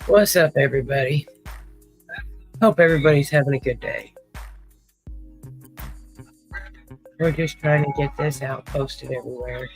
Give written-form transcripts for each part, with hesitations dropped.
What's up, everybody? Hope everybody's having a good day. We're just trying to get this out, posted everywhere.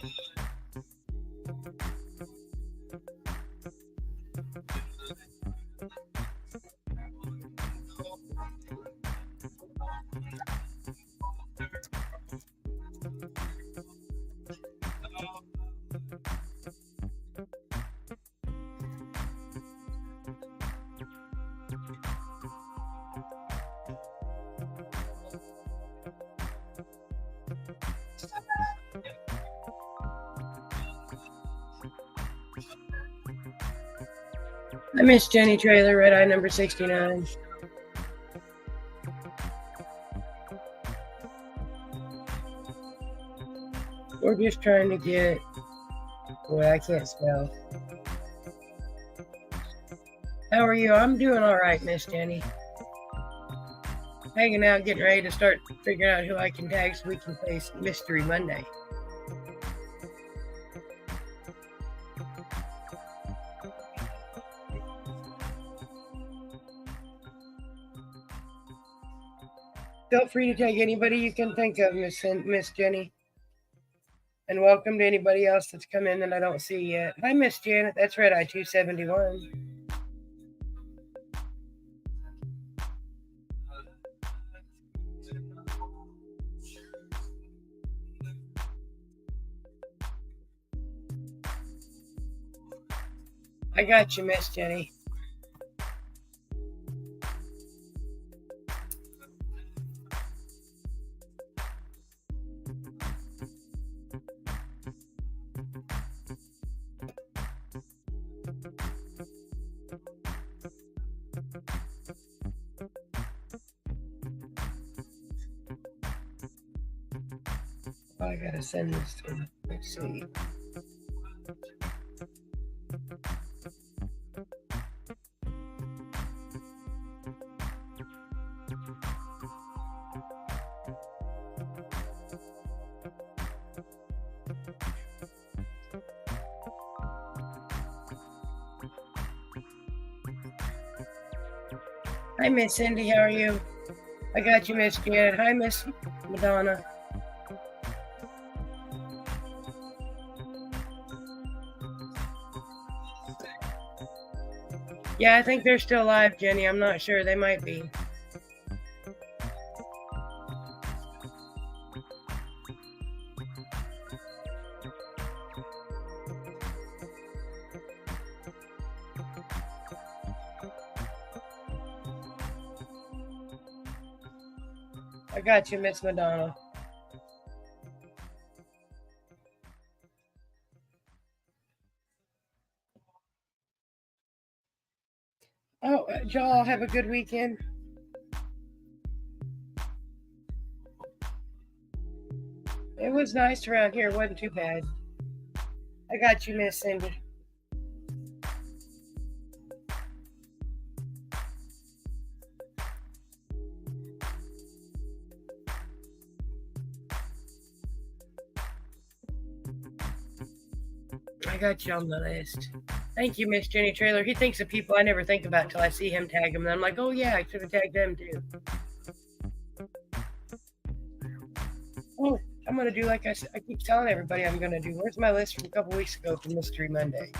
I miss Jenny Trailer, Red Eye number 69. We're just trying to get, boy, I can't spell. How are you? I'm doing all right, Miss Jenny. Hanging out, getting ready to start figuring out who I can tag so we can play Mystery Monday. Feel free to tag anybody you can think of, Miss Jenny. And welcome to anybody else that's come in that I don't see yet. Hi, Miss Janet. That's Red Eye 271. I got you, Miss Jenny. I gotta send this to him. Let's see. Hi, Miss Cindy. How are you? I got you, Miss Janet. Hi, Miss Madonna. Yeah, I think they're still live, Jenny. I'm not sure. They might be. I got you, Miss Madonna. Oh, y'all have a good weekend. It was nice around here. It wasn't too bad. I got you, Miss Cindy. I got you on the list. Thank you, Miss Jenny Trailer. He thinks of people I never think about till I see him tag them. And I'm like, oh, yeah, I should have tagged them too. Oh, I'm going to do like I keep telling everybody I'm going to do. Where's my list from a couple weeks ago for Mystery Monday?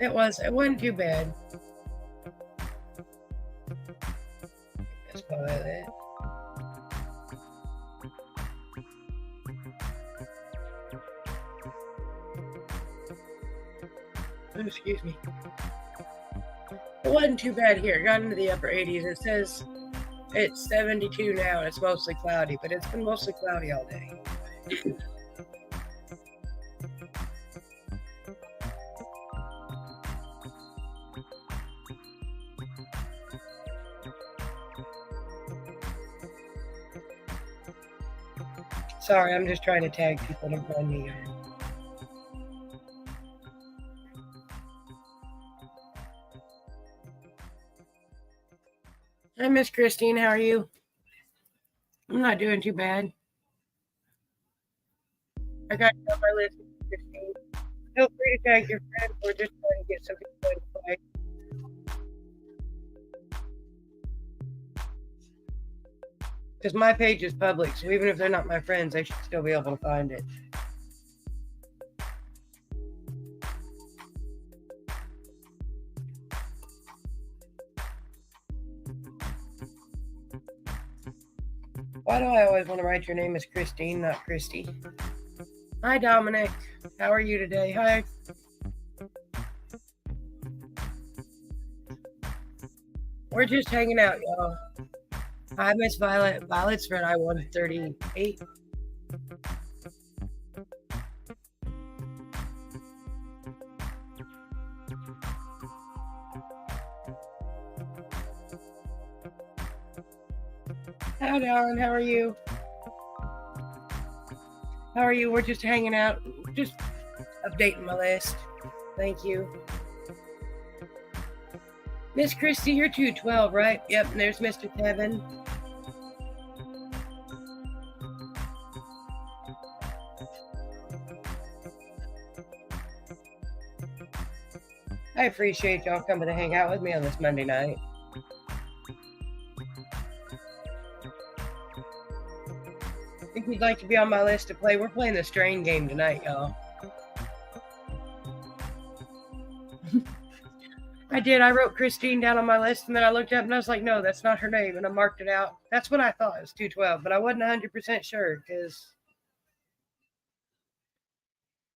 It wasn't too bad. That's probably it. Excuse me. It wasn't too bad here. It got into the upper 80s. It says it's 72 now and it's mostly cloudy, but it's been mostly cloudy all day. Sorry, I'm just trying to tag people to find me. Hi, Miss Christine. How are you? I'm not doing too bad. I got you on my list, Christine. Feel free to tag your friends. We're just trying to get some people to play. Because my page is public, so even if they're not my friends, they should still be able to find it. Why do I always want to write your name as Christine, not Christy? Hi, Dominic. How are you today? Hi. We're just hanging out, y'all. Hi, Miss Violet. Violet's red eye 138. Hi, Darren. How are you? How are you? We're just hanging out. Just updating my list. Thank you. Miss Christy, you're 212, right? Yep, and there's Mr. Kevin. I appreciate y'all coming to hang out with me on this Monday night. If you'd like to be on my list to play, we're playing the Strain game tonight, y'all. I did. I wrote Christine down on my list, and then I looked up and I was like, no, that's not her name, and I marked it out. That's what I thought. It was 212, but I wasn't 100% sure because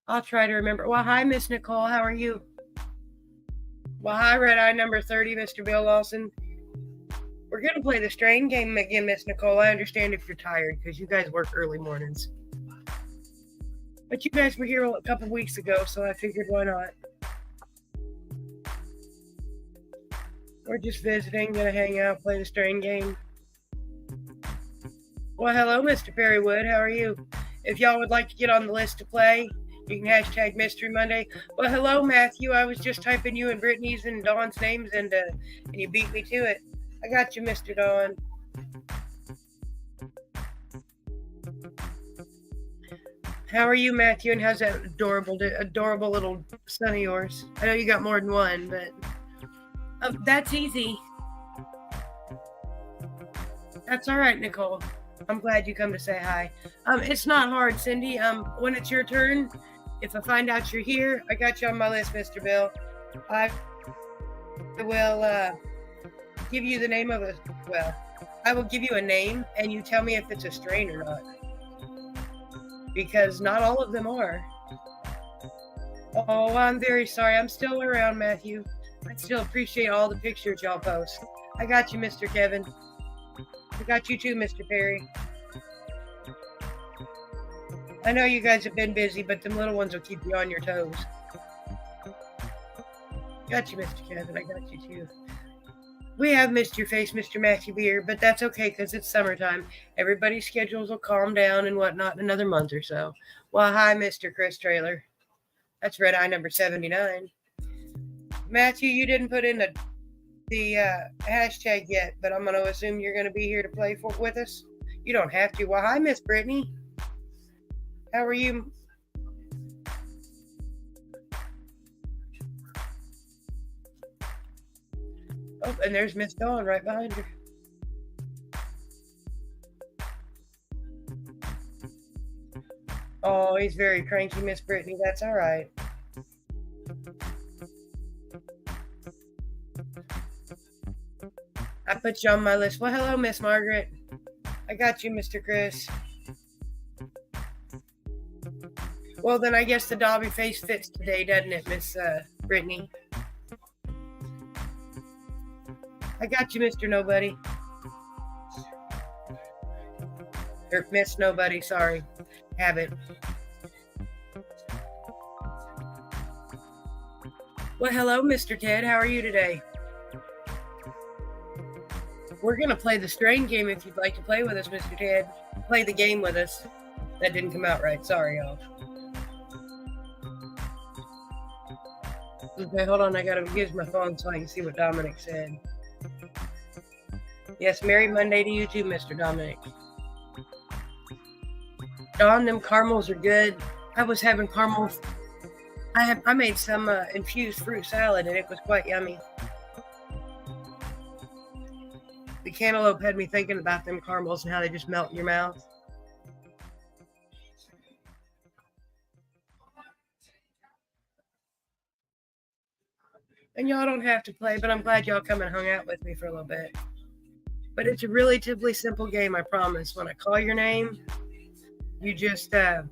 I'll try to remember. Well, hi, Miss Nicole. How are you? Well, hi, Red Eye number 30, Mr. Bill Lawson. We're going to play the Strain game again, Miss Nicole. I understand if you're tired because you guys work early mornings. But you guys were here a couple weeks ago, so I figured why not. We're just visiting, going to hang out, play the Strain game. Well, hello, Mr. Perry Wood. How are you? If y'all would like to get on the list to play, you can hashtag Mystery Monday. Well, hello, Matthew. I was just typing you and Brittany's and Dawn's names, and you beat me to it. I got you, Mr. Dawn. How are you, Matthew? And how's that adorable little son of yours? I know you got more than one, but that's easy. That's all right, Nicole. I'm glad you come to say hi. It's not hard, Cindy. When it's your turn, if I find out you're here, I got you on my list, Mr. Bill. I will give you the name of I will give you a name, and you tell me if it's a strain or not. Because not all of them are. Oh, I'm very sorry. I'm still around, Matthew. I still appreciate all the pictures y'all post. I got you, Mr. Kevin. I got you too, Mr. Perry. I know you guys have been busy, but them little ones will keep you on your toes. Got you, Mr. Kevin. I got you too. We have missed your face, Mr. Matthew Beer, but that's okay because it's summertime. Everybody's schedules will calm down and whatnot in another month or so. Well, hi, Mr. Chris Trailer. That's Red Eye number 79. Matthew, you didn't put in the hashtag yet, but I'm going to assume you're going to be here to play with us. You don't have to. Well, hi, Miss Brittany. How are you? Oh, and there's Miss Dawn right behind her. Oh, he's very cranky, Miss Brittany. That's all right. I put you on my list. Well, hello, Miss Margaret. I got you, Mr. Chris. Well, then I guess the Dobby face fits today, doesn't it, Miss Brittany. I got you, Mr. Nobody. Or Miss Nobody, sorry. Habit. Well, hello, Mr. Ted. How are you today? We're going to play the strain game if you'd like to play with us, Mr. Ted. Play the game with us. That didn't come out right. Sorry, y'all. Okay, hold on. I got to use my phone so I can see what Dominic said. Yes, Merry Monday to you too, Mr. Dominic. Dawn, them caramels are good. I was having caramels. I made some infused fruit salad, and it was quite yummy. The cantaloupe had me thinking about them caramels and how they just melt in your mouth. And y'all don't have to play, but I'm glad y'all come and hung out with me for a little bit. But it's a relatively simple game, I promise. When I call your name, you just tell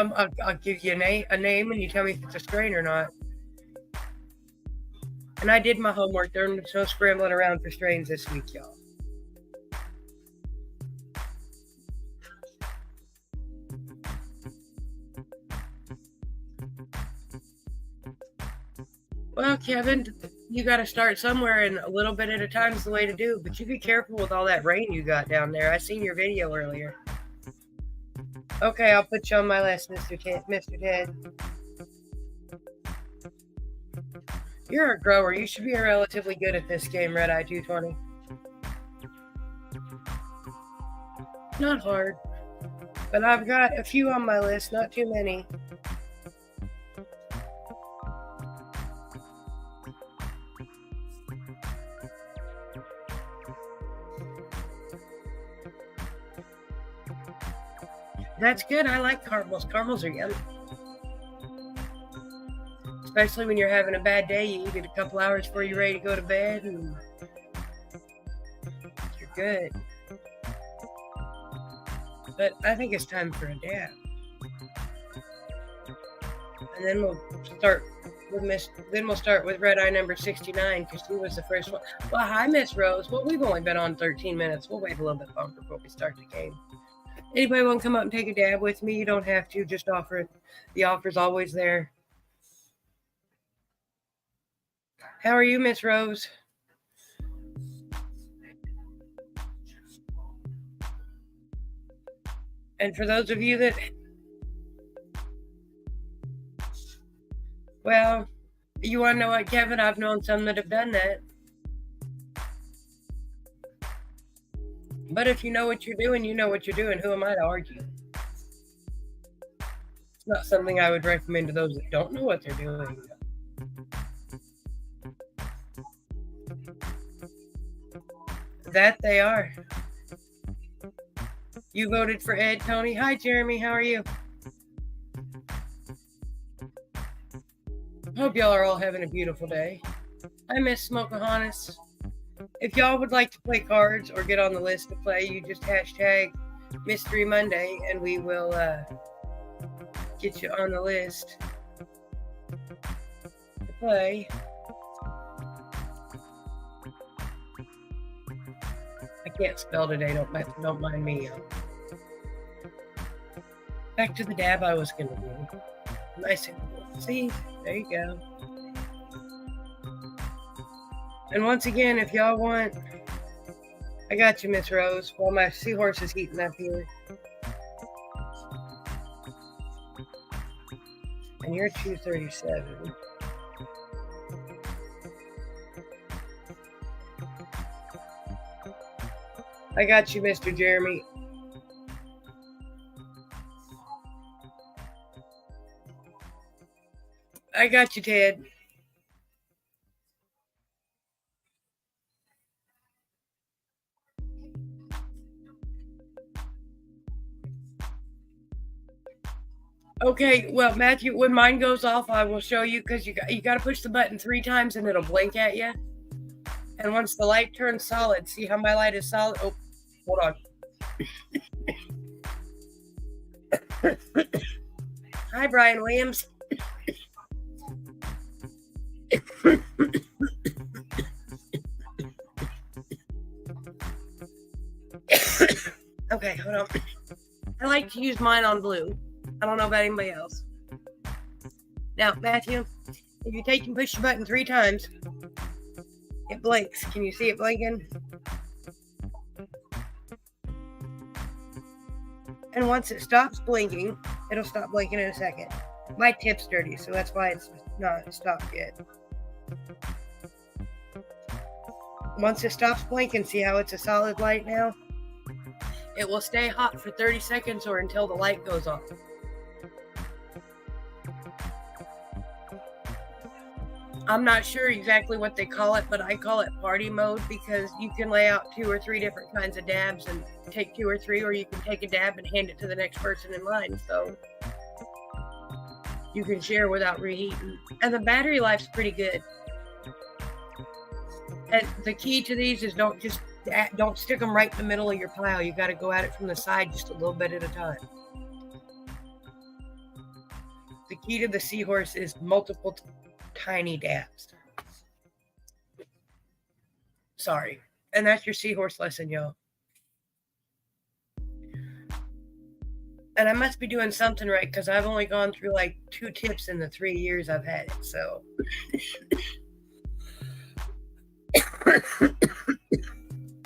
me, I'll give you a name, and you tell me if it's a strain or not. And I did my homework. There's no scrambling around for strains this week, y'all. Well, Kevin, you got to start somewhere, and a little bit at a time is the way to do. But you be careful with all that rain you got down there. I seen your video earlier. Okay, I'll put you on my list, Mr. Ted. You're a grower. You should be relatively good at this game, Red Eye 220. Not hard. But I've got a few on my list, not too many. That's good. I like caramels. Caramels are yummy. Especially when you're having a bad day, you eat it a couple hours before you're ready to go to bed, and you're good. But I think it's time for a dab. And then we'll start with Red Eye number 69, because she was the first one. Well, hi, Miss Rose. Well, we've only been on 13 minutes. We'll wait a little bit longer before we start the game. Anybody want to come up and take a dab with me? You don't have to. Just offer it. The offer's always there. How are you, Miss Rose? And for those of you that, well, you want to know what, Kevin? I've known some that have done that. But if you know what you're doing, you know what you're doing. Who am I to argue? It's not something I would recommend to those that don't know what they're doing. That they are. You voted for Ed, Tony. Hi, Jeremy. How are you? Hope y'all are all having a beautiful day. I miss Smokahannes. If y'all would like to play cards or get on the list to play, you just hashtag Mystery Monday, and we will get you on the list to play. I can't spell today. Don't mind me. Back to the dab I was going to do. Nice and cool. See? There you go. And once again, if y'all want, I got you, Miss Rose, while my seahorse is heating up here. And you're 237. I got you, Mr. Jeremy. I got you, Ted. Okay, well, Matthew, when mine goes off, I will show you, because you got to push the button 3 times and it'll blink at you. And once the light turns solid, see how my light is solid? Oh, hold on. Hi, Brian Williams. Okay, hold on. I like to use mine on blue. I don't know about anybody else. Now, Matthew, if you take and push the button 3 times, it blinks. Can you see it blinking? And once it stops blinking, it'll stop blinking in a second. My tip's dirty, so that's why it's not stopped yet. Once it stops blinking, see how it's a solid light now? It will stay hot for 30 seconds or until the light goes off. I'm not sure exactly what they call it, but I call it party mode because you can lay out 2 or 3 different kinds of dabs and take 2 or 3, or you can take a dab and hand it to the next person in line. So you can share without reheating. And the battery life's pretty good. And the key to these is don't stick them right in the middle of your pile. You got to go at it from the side just a little bit at a time. The key to the Seahorse is multiple tiny dabs. Sorry. And that's your Seahorse lesson, y'all. And I must be doing something right because I've only gone through like 2 tips in the 3 years I've had it. So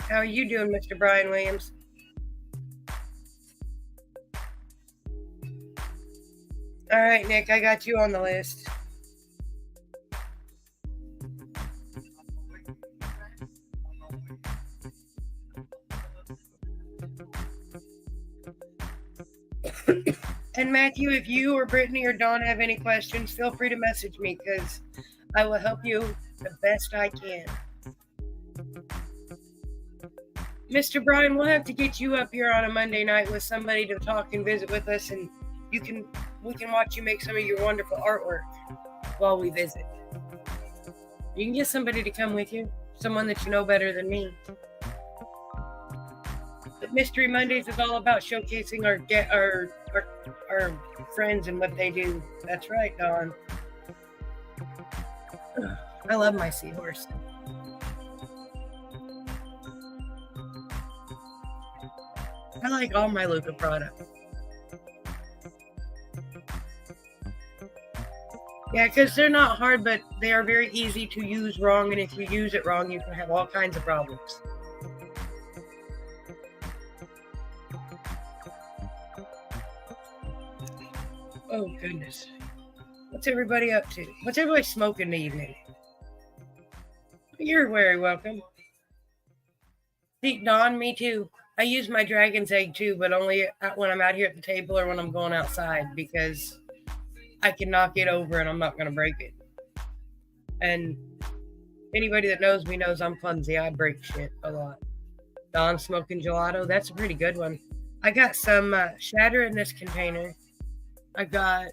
how are you doing, Mr. Brian Williams? All right, Nick, I got you on the list. And Matthew, if you or Brittany or Dawn have any questions, feel free to message me because I will help you the best I can. Mr. Brian, we'll have to get you up here on a Monday night with somebody to talk and visit with us, and we can watch you make some of your wonderful artwork while we visit. You can get somebody to come with you, someone that you know better than me. But Mystery Mondays is all about showcasing our friends and what they do. That's right, Dawn. I love my Seahorse. I like all my Luca products. Yeah, because they're not hard, but they are very easy to use wrong, and if you use it wrong, you can have all kinds of problems. Oh, goodness. What's everybody up to? What's everybody smoking in the evening? You're very welcome. See, Dawn, me too. I use my dragon's egg too, but only when I'm out here at the table or when I'm going outside because I can knock it over and I'm not going to break it. And anybody that knows me knows I'm clumsy. I break shit a lot. Dawn smoking gelato. That's a pretty good one. I got some shatter in this container. I got,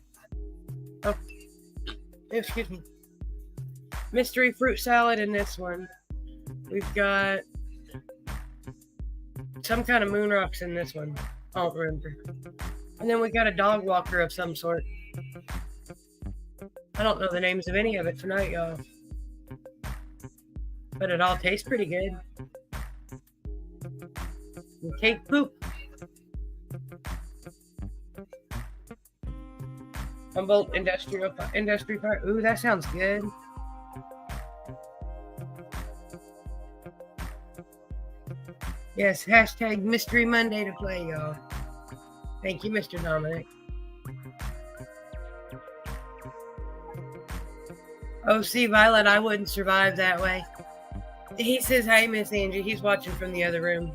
excuse me, mystery fruit salad in this one. We've got some kind of moon rocks in this one. I don't remember. And then we got a dog walker of some sort. I don't know the names of any of it tonight, y'all. But it all tastes pretty good. And cake poop. Humboldt Industry Park. Ooh, that sounds good. Yes, hashtag Mystery Monday to play, y'all. Thank you, Mr. Dominic. Oh, see, Violet, I wouldn't survive that way. He says, "Hey, Miss Angie." He's watching from the other room.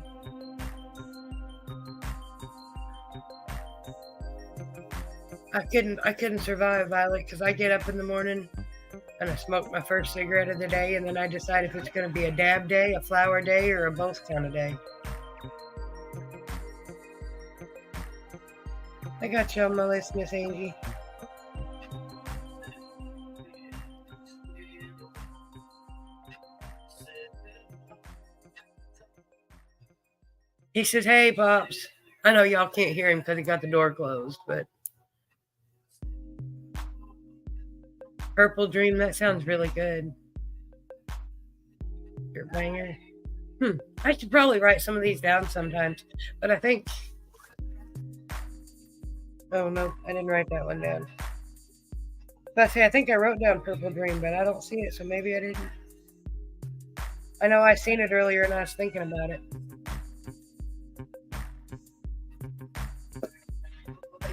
I couldn't survive, Violet, because I get up in the morning and I smoke my first cigarette of the day, and then I decide if it's going to be a dab day, a flower day, or a both kind of day. I got you on my list, Miss Angie. He says, "Hey, Pops." I know y'all can't hear him because he got the door closed, but Purple Dream, that sounds really good. Your banger. I should probably write some of these down sometimes, but I think. Oh no, I didn't write that one down. But see, I think I wrote down Purple Dream, but I don't see it, so maybe I didn't. I know I seen it earlier and I was thinking about it.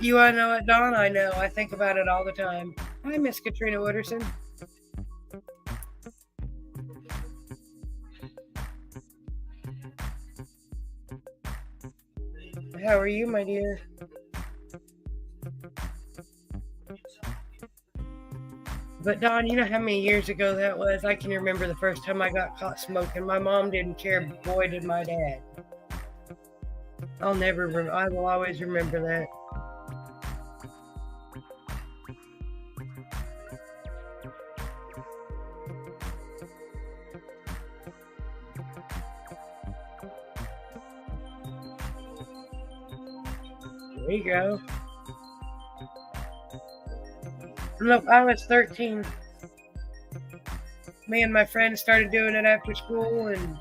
You want to know it, Dawn? I know. I think about it all the time. Hi, Miss Katrina Wooderson. How are you, my dear? But Dawn, you know how many years ago that was? I can remember the first time I got caught smoking. My mom didn't care, but boy did my dad. I will always remember that. There you go. Look, I was 13. Me and my friends started doing it after school, and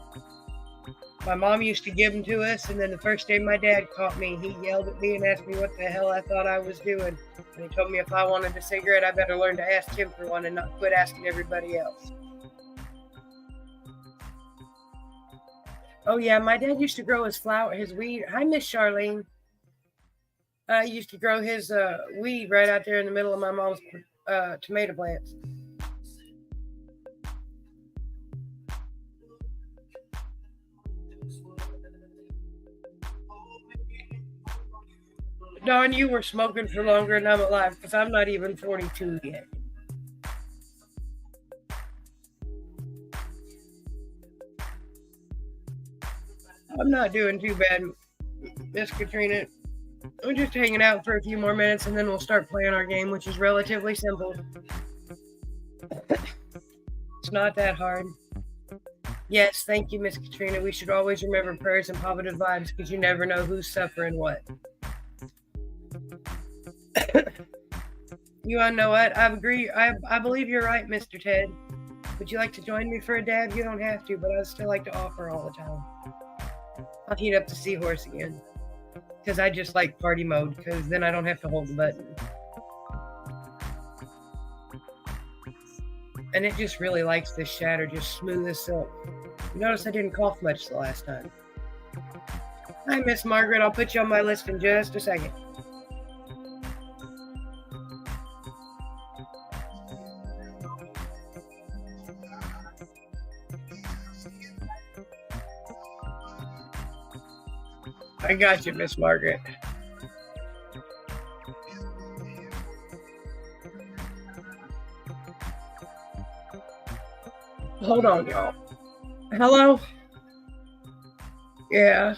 my mom used to give them to us. And then the first day my dad caught me, he yelled at me and asked me what the hell I thought I was doing. And he told me if I wanted a cigarette, I better learn to ask him for one and not quit asking everybody else. Oh yeah, my dad used to grow his weed. Hi, Miss Charlene. I used to grow his weed right out there in the middle of my mom's tomato plants. Dawn, you were smoking for longer than I'm alive because I'm not even 42 yet. I'm not doing too bad, Miss Katrina. We're just hanging out for a few more minutes and then we'll start playing our game, which is relatively simple. It's not that hard. Yes, thank you, Miss Katrina. We should always remember prayers and positive vibes because you never know who's suffering what. You want to know what? I agree. I believe you're right, Mr. Ted. Would you like to join me for a dab? You don't have to, but I still like to offer all the time. I'll heat up the seahorse again. Because I just like party mode, because then I don't have to hold the button. And it just really likes this shatter, just smooth as silk. You notice I didn't cough much the last time. Hi, Miss Margaret. I'll put you on my list in just a second. I got you, Miss Margaret. Hold on, y'all. Hello? Yeah.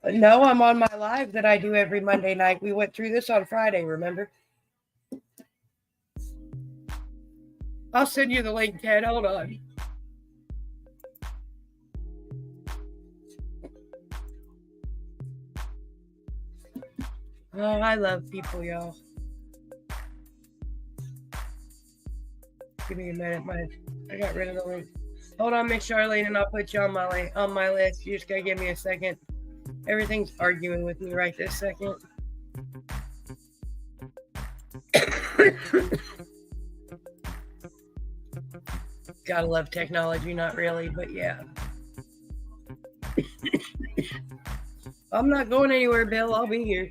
No, I'm on my live that I do every Monday night. We went through this on Friday, remember? I'll send you the link, Ted. Hold on. Oh, I love people, y'all. Give me a minute. I got rid of the link. Hold on, Miss Charlene, and I'll put you on my list. You just gotta give me a second. Everything's arguing with me right this second. Gotta love technology, not really, but yeah. I'm not going anywhere, Bill. I'll be here.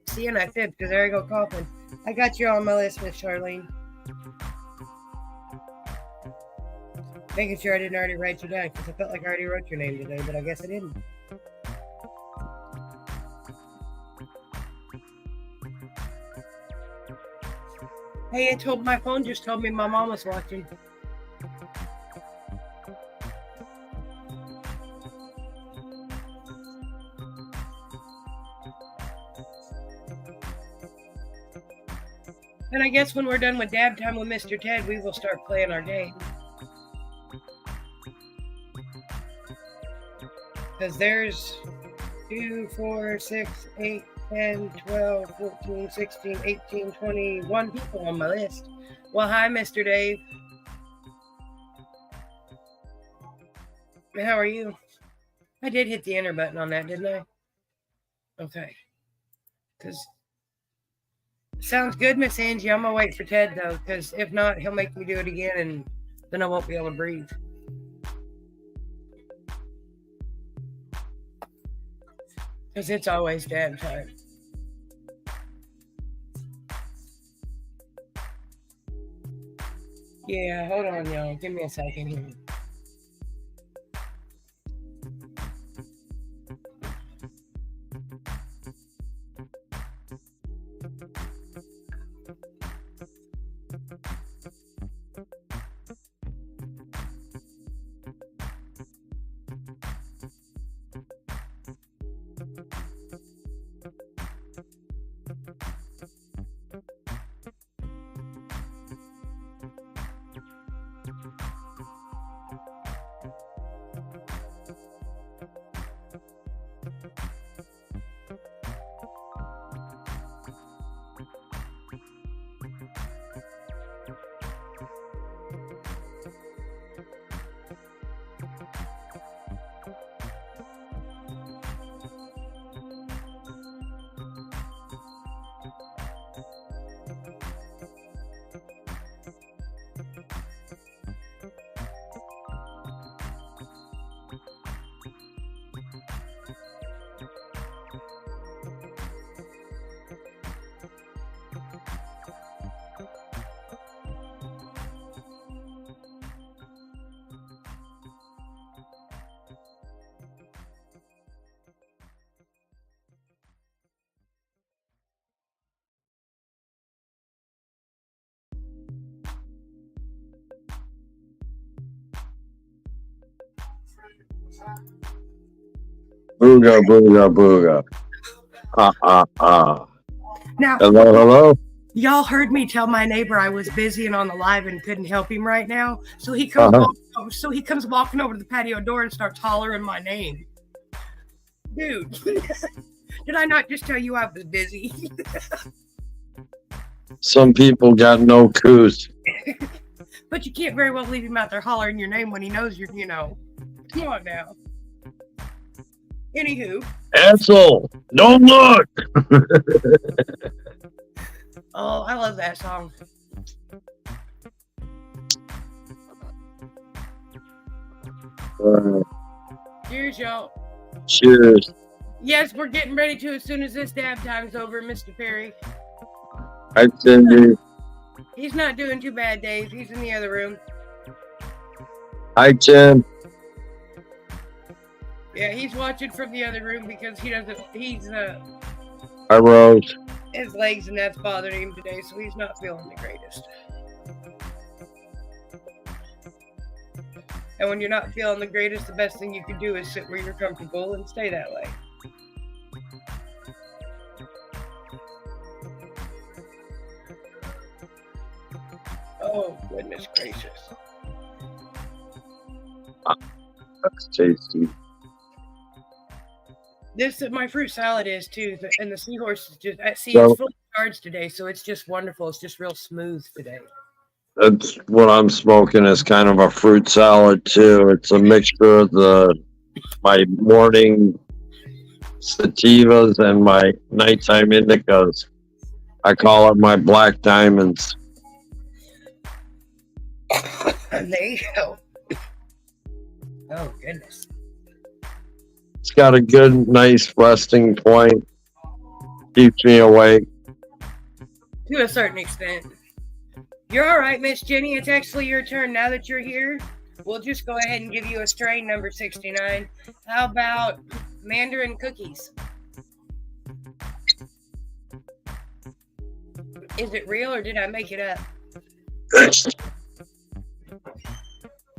See, and I fibbed because there I go coughing. I got you on my list, Miss Charlene. Making sure I didn't already write you down because I felt like I already wrote your name today, but I guess I didn't. Hey, my phone just told me my mom was watching. And I guess when we're done with dab time with Mr. Ted, we will start playing our game. Because there's 2, 4, 6, 8, 10, 12, 14, 16, 18, 21 people on my list. Well, hi, Mr. Dave. How are you? I did hit the enter button on that, didn't I? Okay. Because sounds good, Miss Angie. I'm gonna wait for Ted though, because if not, he'll make me do it again, and then I won't be able to breathe. Because it's always dab time. Yeah, hold on, y'all. Give me a second here. Booga, booga, booga. Now, Hello. y'all heard me tell my neighbor I was busy and on the live and couldn't help him right now. So he comes walking over to the patio door and starts hollering my name. Dude, did I not just tell you I was busy? Some people got no coos. But you can't very well leave him out there hollering your name when he knows you're, Come on now. Anywho. Asshole, don't look. Oh, I love that song. Cheers, y'all. Cheers. Yes, we're getting ready to as soon as this dab time's over, Mr. Perry. Hi, Cindy. He's not doing too bad, Dave. He's in the other room. Hi, Tim. Yeah, he's watching from the other room because Hi, Rose. his legs and that's bothering him today, so he's not feeling the greatest. And when you're not feeling the greatest, the best thing you can do is sit where you're comfortable and stay that way. Oh, goodness gracious. That's tasty. My fruit salad is too, and the seahorse is just, it's full of cards today, so it's just wonderful. It's just real smooth today. That's what I'm smoking. Is kind of a fruit salad too. It's a mixture of my morning sativas and my nighttime indicas. I call it my black diamonds. And there you go. Oh, goodness. It's got a good, nice resting point. Keeps me awake. To a certain extent. You're all right, Miss Jenny. It's actually your turn now that you're here. We'll just go ahead and give you a strain number 69. How about Mandarin cookies? Is it real or did I make it up?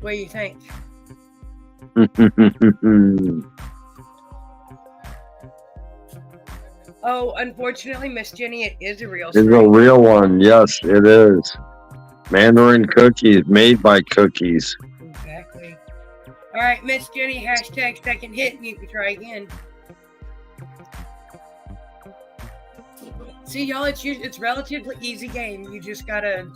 What do you think? Oh, unfortunately, Miss Jenny, it is a real strain. It's a real one. Yes, it is. Mandarin cookies, made by cookies. Exactly. All right, Miss Jenny, #2nd hit, and you can try again. See, y'all, it's relatively easy game. You just gotta.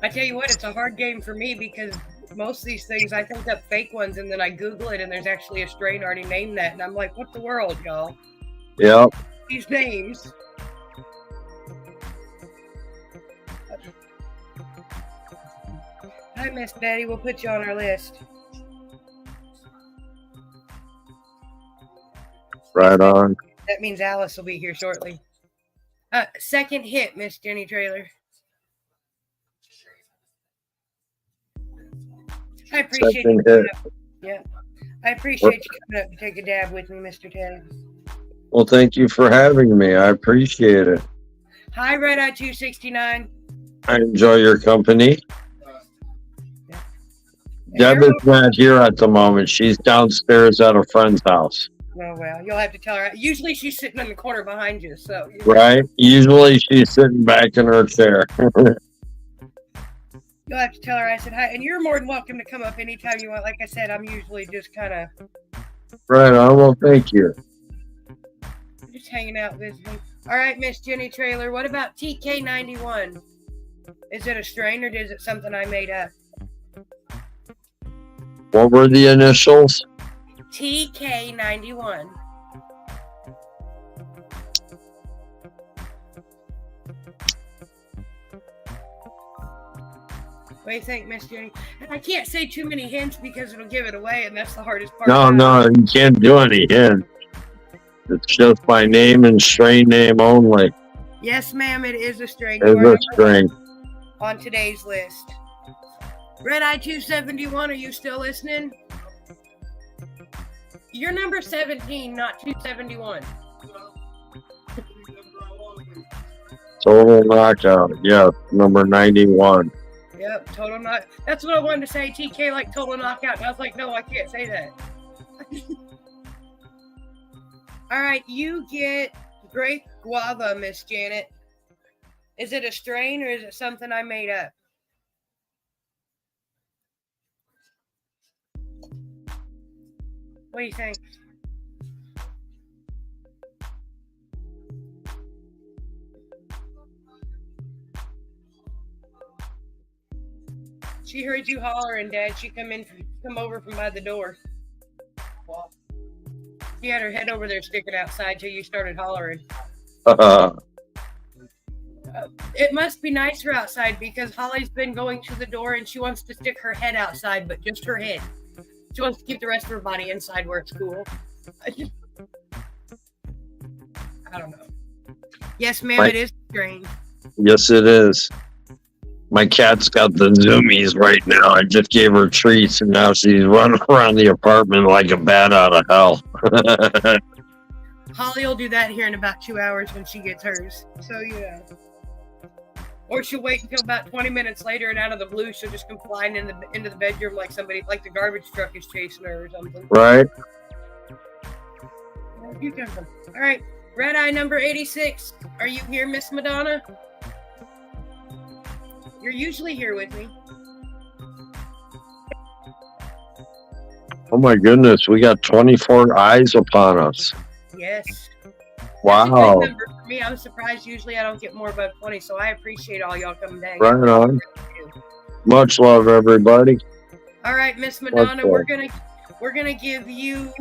I tell you what, it's a hard game for me because most of these things I think up fake ones and then I Google it and there's actually a strain already named that, and I'm like, what the world, y'all? Yep. These names. Hi, Miss Betty. We'll put you on our list. Right on. That means Alice will be here shortly. Second hit, Miss Jenny Trailer. I appreciate Second you coming hit. up. Yeah. I appreciate you coming up to take a dab with me, Mr. Ted. Well, thank you for having me. I appreciate it. Hi, Red Eye 269. I enjoy your company. You're Deb is not here at the moment. She's downstairs at a friend's house. Oh, well, you'll have to tell her. Usually she's sitting in the corner behind you, so. Right? Usually she's sitting back in her chair. You'll have to tell her I said hi. And you're more than welcome to come up anytime you want. Like I said, I'm usually just kind of Right on. Well, thank you. just hanging out visiting. All right, Miss Jenny Trailer, what about TK91? Is it a strain or is it something I made up? What were the initials? TK91. What do you think, Miss Jenny? And I can't say too many hints because it'll give it away, and that's the hardest part. No, you can't do any hint. It's just my name and strain name only. Yes, ma'am, it is a strain. It's a strain. On today's list. Red Eye 271, are you still listening? You're number 17, not 271. Total knockout. Yes, number 91. Yep, total knock. That's what I wanted to say. TK like total knockout. And I was like, no, I can't say that. All right, you get grape guava, Miss Janet. Is it a strain or is it something I made up? What do you think? She heard you hollering, Dad. She come over from by the door. She had her head over there sticking outside till you started hollering. It must be nicer outside because Holly's been going to the door and she wants to stick her head outside, but just her head. She wants to keep the rest of her body inside where it's cool. I don't know. Yes, ma'am, it is strange. Yes, it is. My cat's got the zoomies right now. I just gave her treats and now she's running around the apartment like a bat out of hell. Holly will do that here in about 2 hours when she gets hers. So, yeah. Or she'll wait until about 20 minutes later and out of the blue, she'll just come flying into the bedroom like somebody, like the garbage truck is chasing her or something. Right? Where'd you come from? All right. Red Eye number 86. Are you here, Miss Madonna? You're usually here with me. Oh my goodness, we got 24 eyes upon us. Yes. Wow. That's a good number for me. I'm surprised usually I don't get more above 20, so I appreciate all y'all coming down. Right on. Much love, everybody. All right, Miss Madonna, we're gonna give you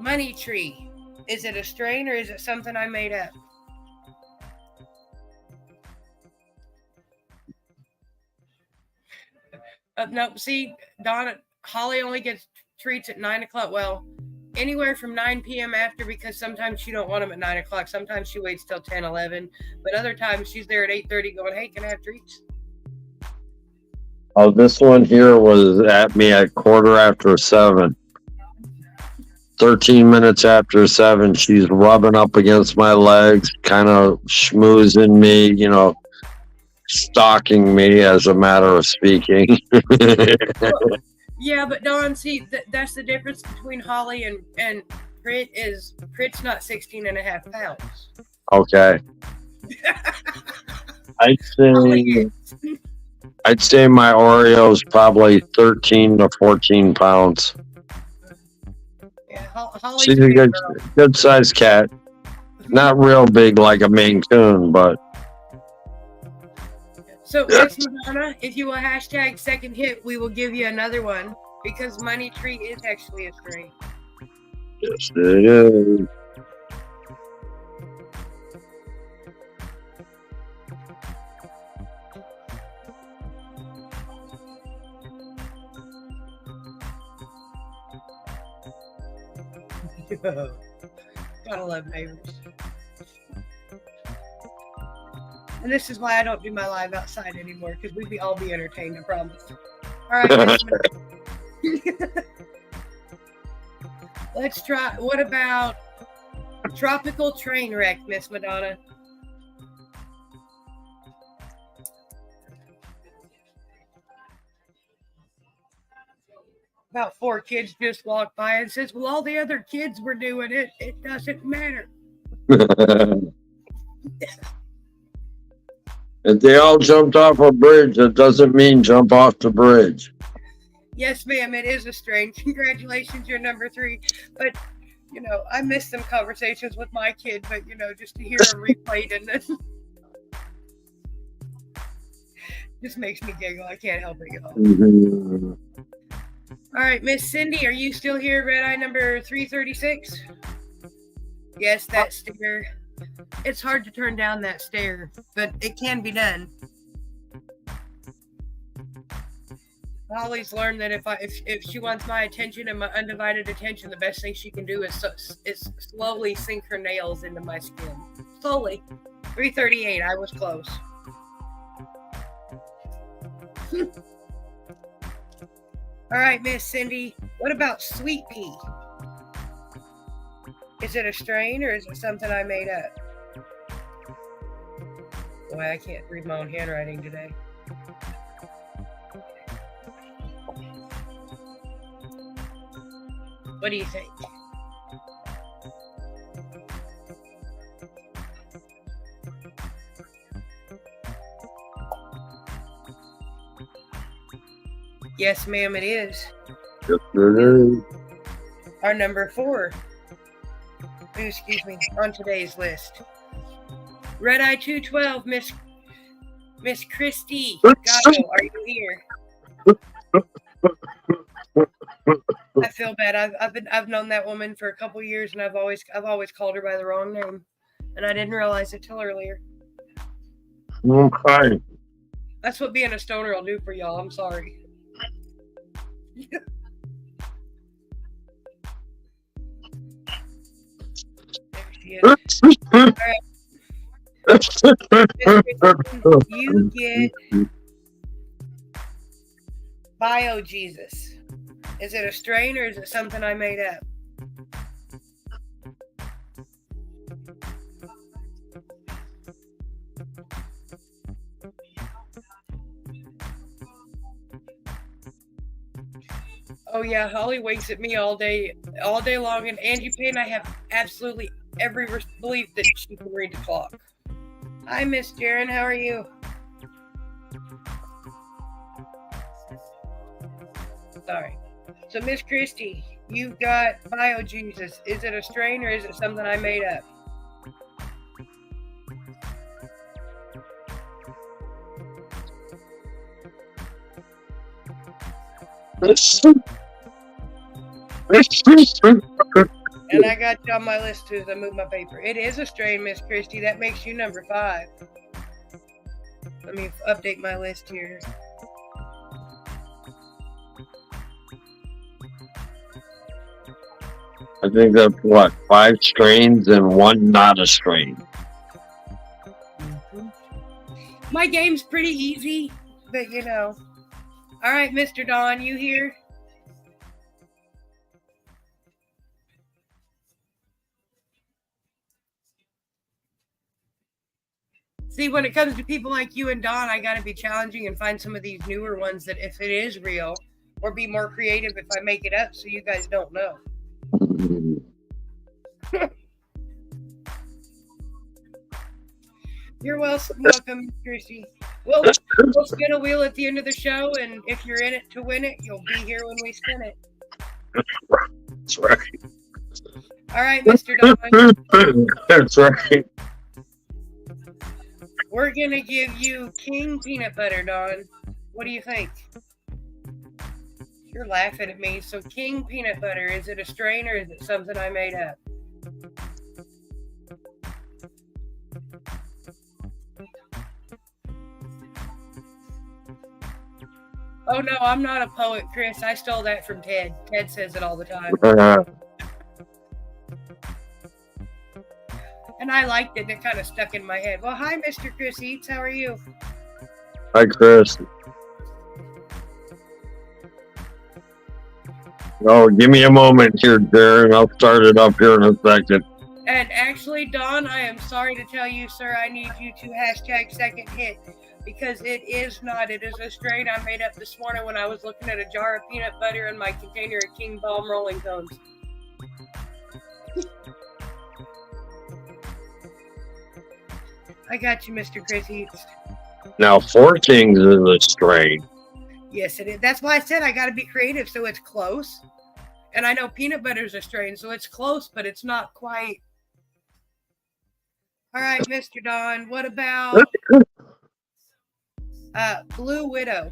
Money Tree. Is it a strain or is it something I made up? No, see, Donna, Holly only gets treats at 9 o'clock. Well, anywhere from 9 p.m. after, because sometimes she don't want them at 9 o'clock. Sometimes she waits till 10, 11. But other times she's there at 8:30 going, hey, can I have treats? Oh, this one here was at me at 7:15. 13 minutes after 7, she's rubbing up against my legs, kind of schmoozing me, you know, stalking me, as a matter of speaking. Yeah, but Dawn, see, that's the difference between Holly and Prit is Prit's not 16 and a half pounds. Okay. I'd say my Oreo's probably 13 to 14 pounds. Yeah, Holly's She's a good sized cat. Not real big like a Maine Coon, but So, Miss Madonna, if you will hashtag second hit, we will give you another one because Money Tree is actually a strain. yes, it is. Gotta love neighbors. And this is why I don't do my live outside anymore, because we'd all be entertained, I promise. All right, let's try. What about Tropical Train Wreck, Miss Madonna? About 4 kids just walked by and says, well, all the other kids were doing it. It doesn't matter. If they all jumped off a bridge, it doesn't mean jump off the bridge. Yes, ma'am, it is a strain. Congratulations, you're number 3. But, you know, I miss some conversations with my kid, but, you know, just to hear them replayed and then just makes me giggle. I can't help it, y'all. Mm-hmm. All right, Miss Cindy, are you still here? Red eye number 336? Yes, that stair. It's hard to turn down that stair, but it can be done. I always learn that if she wants my attention and my undivided attention, the best thing she can do is slowly sink her nails into my skin. Slowly. 338. I was close. All right, Miss Cindy. What about sweet pea? Is it a strain or is it something I made up? Boy, I can't read my own handwriting today. What do you think? Yes, ma'am, it is. Yes, it is. Our number 4. Excuse me, on today's list. Red Eye 212, Miss Christy Gatto, are you here? I feel bad. I've known that woman for a couple years, and I've always called her by the wrong name, and I didn't realize it till earlier. Okay. That's what being a stoner will do for y'all. I'm sorry. There she is. All right. You get Bio Jesus. Is it a strain or is it something I made up? Oh yeah, Holly winks at me all day long, and Angie Payne, I have absolutely every belief that she can read the clock. Hi, Miss Jaren, how are you? Sorry. So, Miss Christie, you've got Bio Jesus. Is it a strain or is it something I made up? And I got you on my list too as I move my paper. It is a strain, Miss Christie. That makes you number 5. Let me update my list here. I think that's what, 5 strains and 1 not a strain. My game's pretty easy, but you know. All right, Mr. Don, you here? See, when it comes to people like you and Don, I got to be challenging and find some of these newer ones that if it is real, or be more creative if I make it up so you guys don't know. You're welcome, Christy. We'll spin a wheel at the end of the show, and if you're in it to win it, you'll be here when we spin it. That's right. All right, Mr. Don. That's right. We're gonna give you King Peanut Butter, Don. What do you think? You're laughing at me. So King Peanut Butter, is it a strain or is it something I made up? Oh no, I'm not a poet, Chris. I stole that from Ted. Ted says it all the time. And I liked it, and it kind of stuck in my head. Well, hi, Mr. Chris Eats. How are you? Hi, Chris. Oh, give me a moment here, Darren. I'll start it up here in a second. And actually, Don, I am sorry to tell you, sir, I need you to hashtag second hit because it is not. It is a strain I made up this morning when I was looking at a jar of peanut butter and my container of King Balm rolling cones. I got you, Mr. Chris Eats. Now, Four Kings is a strain. Yes, it is. That's why I said I got to be creative, so it's close. And I know peanut butter is a strain, so it's close, but it's not quite. All right, Mr. Don, what about Blue Widow?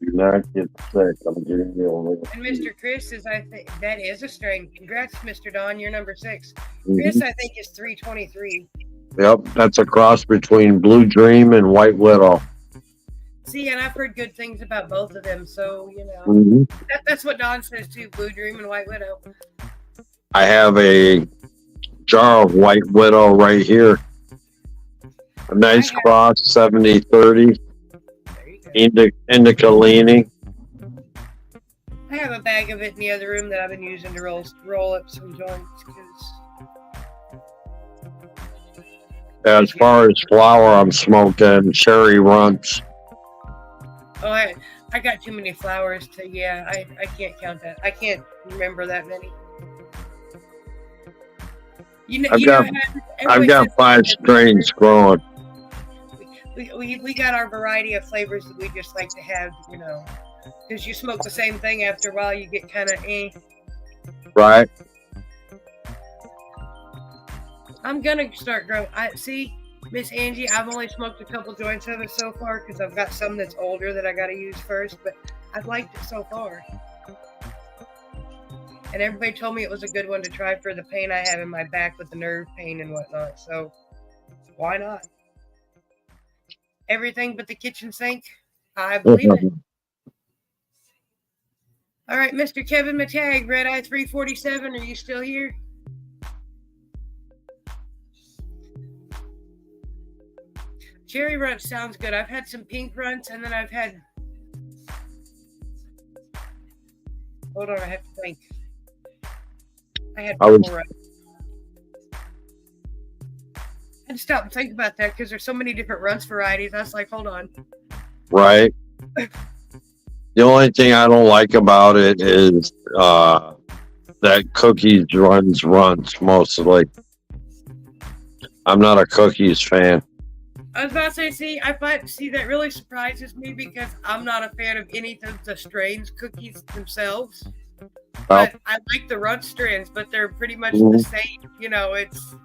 Do not get sick. I'm getting you over. And Mr. Chris is, I think, that is a strain. Congrats, Mr. Don. You're number 6. Chris, I think, is 323. Yep, that's a cross between Blue Dream and White Widow. See, and I've heard good things about both of them, so, you know. That's what Don says, too, Blue Dream and White Widow. I have a jar of White Widow right here. A nice cross, 70-30. Indica leaning. I have a bag of it in the other room that I've been using to roll up some joints. As far as flour, I'm smoking Cherry Runts. Oh, I got too many flowers to, I can't count that. I can't remember that many. I've got 5 strains growing. We got our variety of flavors that we just like to have, you know, because you smoke the same thing after a while, you get kind of Right. I'm gonna start growing. See, Miss Angie, I've only smoked a couple joints of it so far because I've got some that's older that I got to use first, but I've liked it so far. And everybody told me it was a good one to try for the pain I have in my back with the nerve pain and whatnot. So why not? Everything but the kitchen sink. I believe it. All right, Mr. Kevin Matag, Red Eye 347. Are you still here? Cherry Runts sounds good. I've had some pink runts, and then I've had. Hold on, I have to think. I had purple runts. I had to stop and think about that because there's so many different runts varieties. I was like, hold on. Right. The only thing I don't like about it is that cookies runs mostly. I'm not a cookies fan. I was about to say, that really surprises me because I'm not a fan of any of the strains cookies themselves. But I like the runt strains, but they're pretty much the same. You know, it's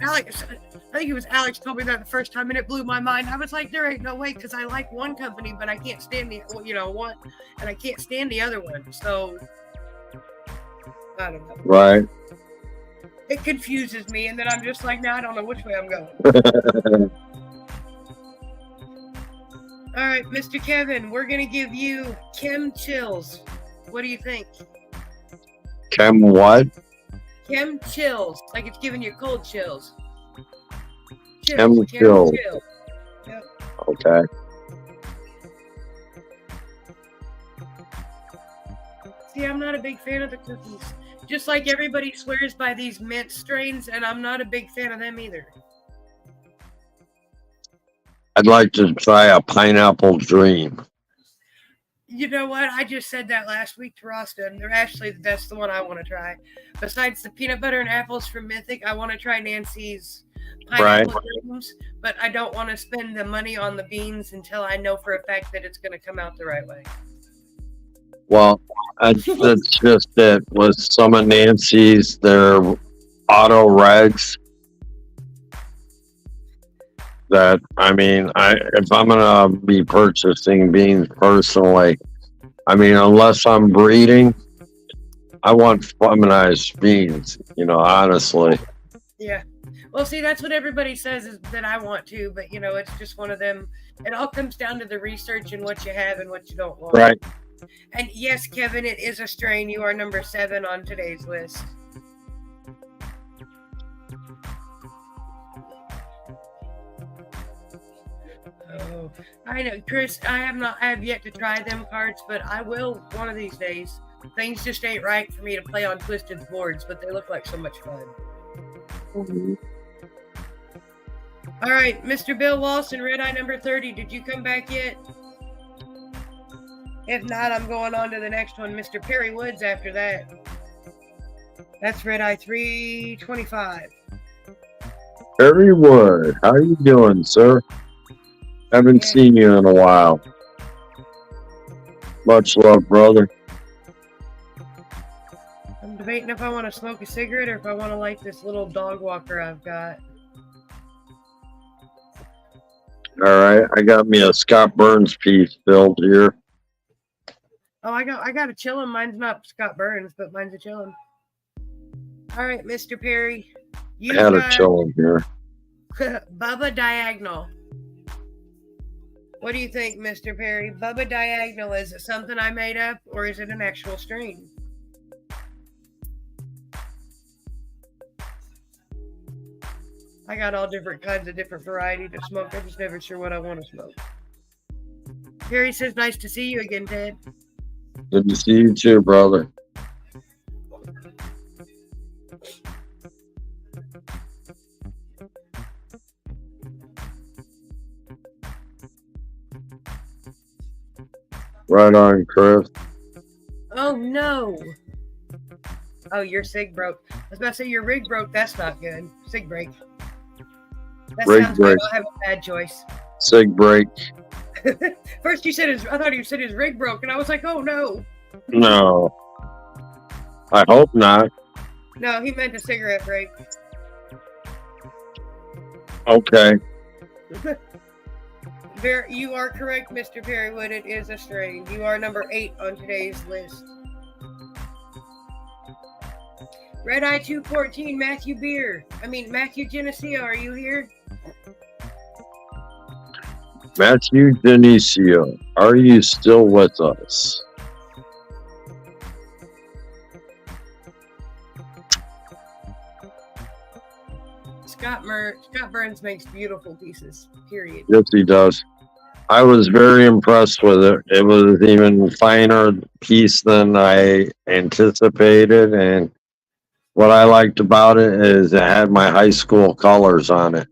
Alex. I think it was Alex told me that the first time, and it blew my mind. I was like, there ain't no way, because I like one company, but I can't stand the one, and I can't stand the other one. So I don't know. Right. It confuses me, and then I'm just like, now I don't know which way I'm going. All right, Mr. Kevin, we're going to give you Chem Chills. What do you think? Chem what? Chem Chills. Like it's giving you cold chills. Chem Chills. Yep. Okay. See, I'm not a big fan of the cookies. Just like everybody swears by these mint strains, and I'm not a big fan of them either. I'd like to try a Pineapple Dream. You know what? I just said that last week to Rasta, and they're actually that's the one I want to try. Besides the peanut butter and apples from Mythic, I want to try Nancy's pineapple dreams, but I don't want to spend the money on the beans until I know for a fact that it's going to come out the right way. Well, that's just it. With some of Nancy's, their auto regs. That I mean, if I'm gonna be purchasing beans personally, I mean, unless I'm breeding, I want feminized beans. You know, honestly. Yeah. Well, see, that's what everybody says is that I want to, but you know, it's just one of them. It all comes down to the research and what you have and what you don't want. Right. And yes, Kevin, it is a strain. You are number 7 on today's list. Oh, I know, Chris. I have yet to try them cards, but I will one of these days. Things just ain't right for me to play on Twisted boards, but they look like so much fun. All right, Mr. Bill Lawson, Red Eye number 30. Did you come back yet? If not, I'm going on to the next one. Mr. Perry Woods after that. That's Red Eye 325. Perry Wood, how you doing, sir? Haven't seen you in a while. Much love, brother. I'm debating if I want to smoke a cigarette or if I want to light this little dog walker I've got. All right, I got me a Scott Burns piece filled here. Oh, I got a chillin'. Mine's not Scott Burns, but mine's a chillin'. All right, Mr. Perry. I had a chillin' here. Bubba Diagonal. What do you think, Mr. Perry? Bubba Diagonal, is it something I made up or is it an actual strain? I got all different kinds of different variety to smoke. I'm just never sure what I want to smoke. Perry says, nice to see you again, Ted. Good to see you too, brother. Right on, Chris. Oh, no. Oh, your sig broke. I was about to say your rig broke. That's not good. Sig break. That Rig sounds break. like I'll have a bad choice. Sig break. First you said I thought you said his rig broke, and I was like, oh, no. No. I hope not. No, he meant a cigarette break. Okay. You are correct, Mr. Perrywood. It is a strain. You are number 8 on today's list. Red Eye 214, Matthew Geneseo, are you here? Matthew Geneseo, are you still with us? Scott Burns makes beautiful pieces, period. Yes, he does. I was very impressed with it. It was even finer piece than I anticipated, and what I liked about it is it had my high school colors on it.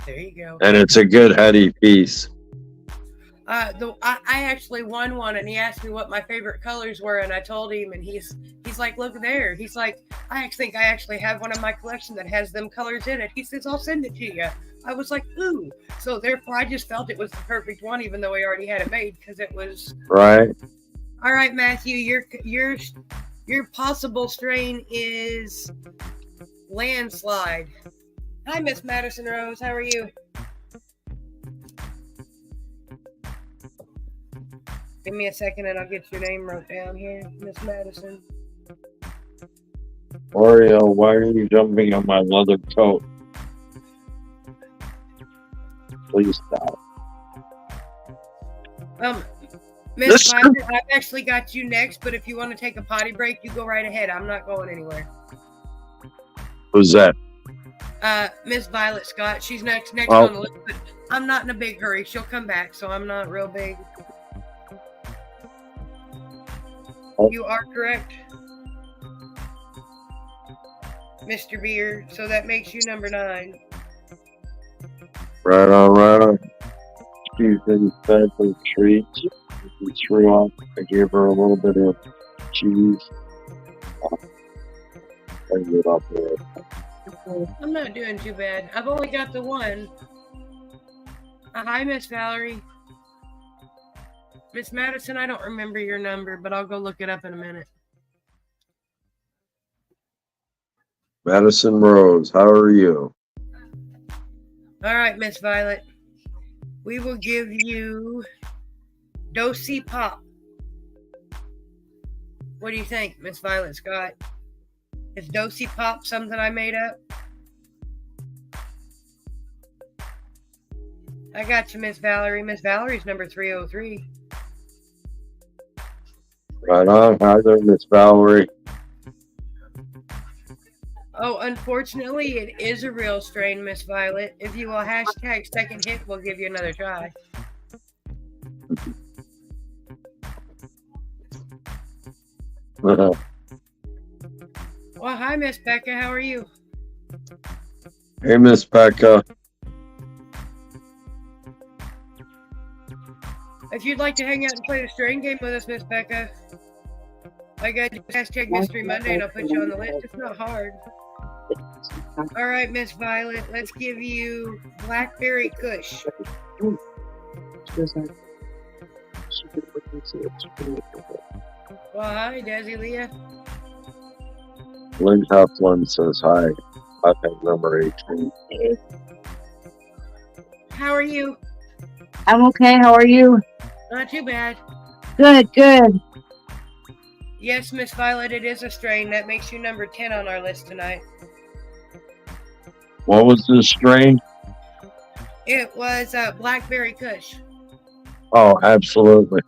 There you go. And it's a good heady piece. I actually won one, and he asked me what my favorite colors were, and I told him, and he's like, look there. He's like, I think I actually have one in my collection that has them colors in it. He says, I'll send it to you. I was like, ooh. So therefore, I just felt it was the perfect one, even though we already had it made, because it was right. All right, Matthew, your possible strain is Landslide. Hi, Miss Madison Rose. How are you? Give me a second and I'll get your name wrote down here, Miss Madison. Oreo, why are you jumping on my leather coat? Please stop. Miss Violet, I've actually got you next, but if you want to take a potty break, you go right ahead. I'm not going anywhere. Who's that? Miss Violet Scott. She's next on the list, but I'm not in a big hurry. She'll come back, so I'm not real big. You are correct, Mr. Beer. So that makes you number 9. Right on, right on. She's in bed for treats. She threw up. I gave her a little bit of cheese. I ended up with I'm not doing too bad. I've only got the one. Hi, Miss Valerie. Miss Madison, I don't remember your number, but I'll go look it up in a minute. Madison Rose. How are you? All right, Miss Violet. We will give you Dosey Pop. What do you think, Miss Violet Scott? Is Dosey Pop something I made up? I got you, Miss Valerie. Miss Valerie's number 303. Right on. Hi there, Miss Valerie. Oh, unfortunately, it is a real strain, Miss Violet. If you will hashtag second hit, we'll give you another try. Well, hi, Miss Becca. How are you? Hey, Miss Becca. If you'd like to hang out and play the strain game with us, Miss Becca, I got you hashtag Mystery Monday and I'll put you on the list. It's not hard. All right, Miss Violet, let's give you Blackberry Kush. Well, hi, Desi Leah. Lynn Heflin says hi. I think number 18. How are you? I'm okay. How are you? Not too bad. Good, good. Yes, Miss Violet, it is a strain. That makes you number 10 on our list tonight. What was this strain? It was Blackberry Kush. Oh, absolutely.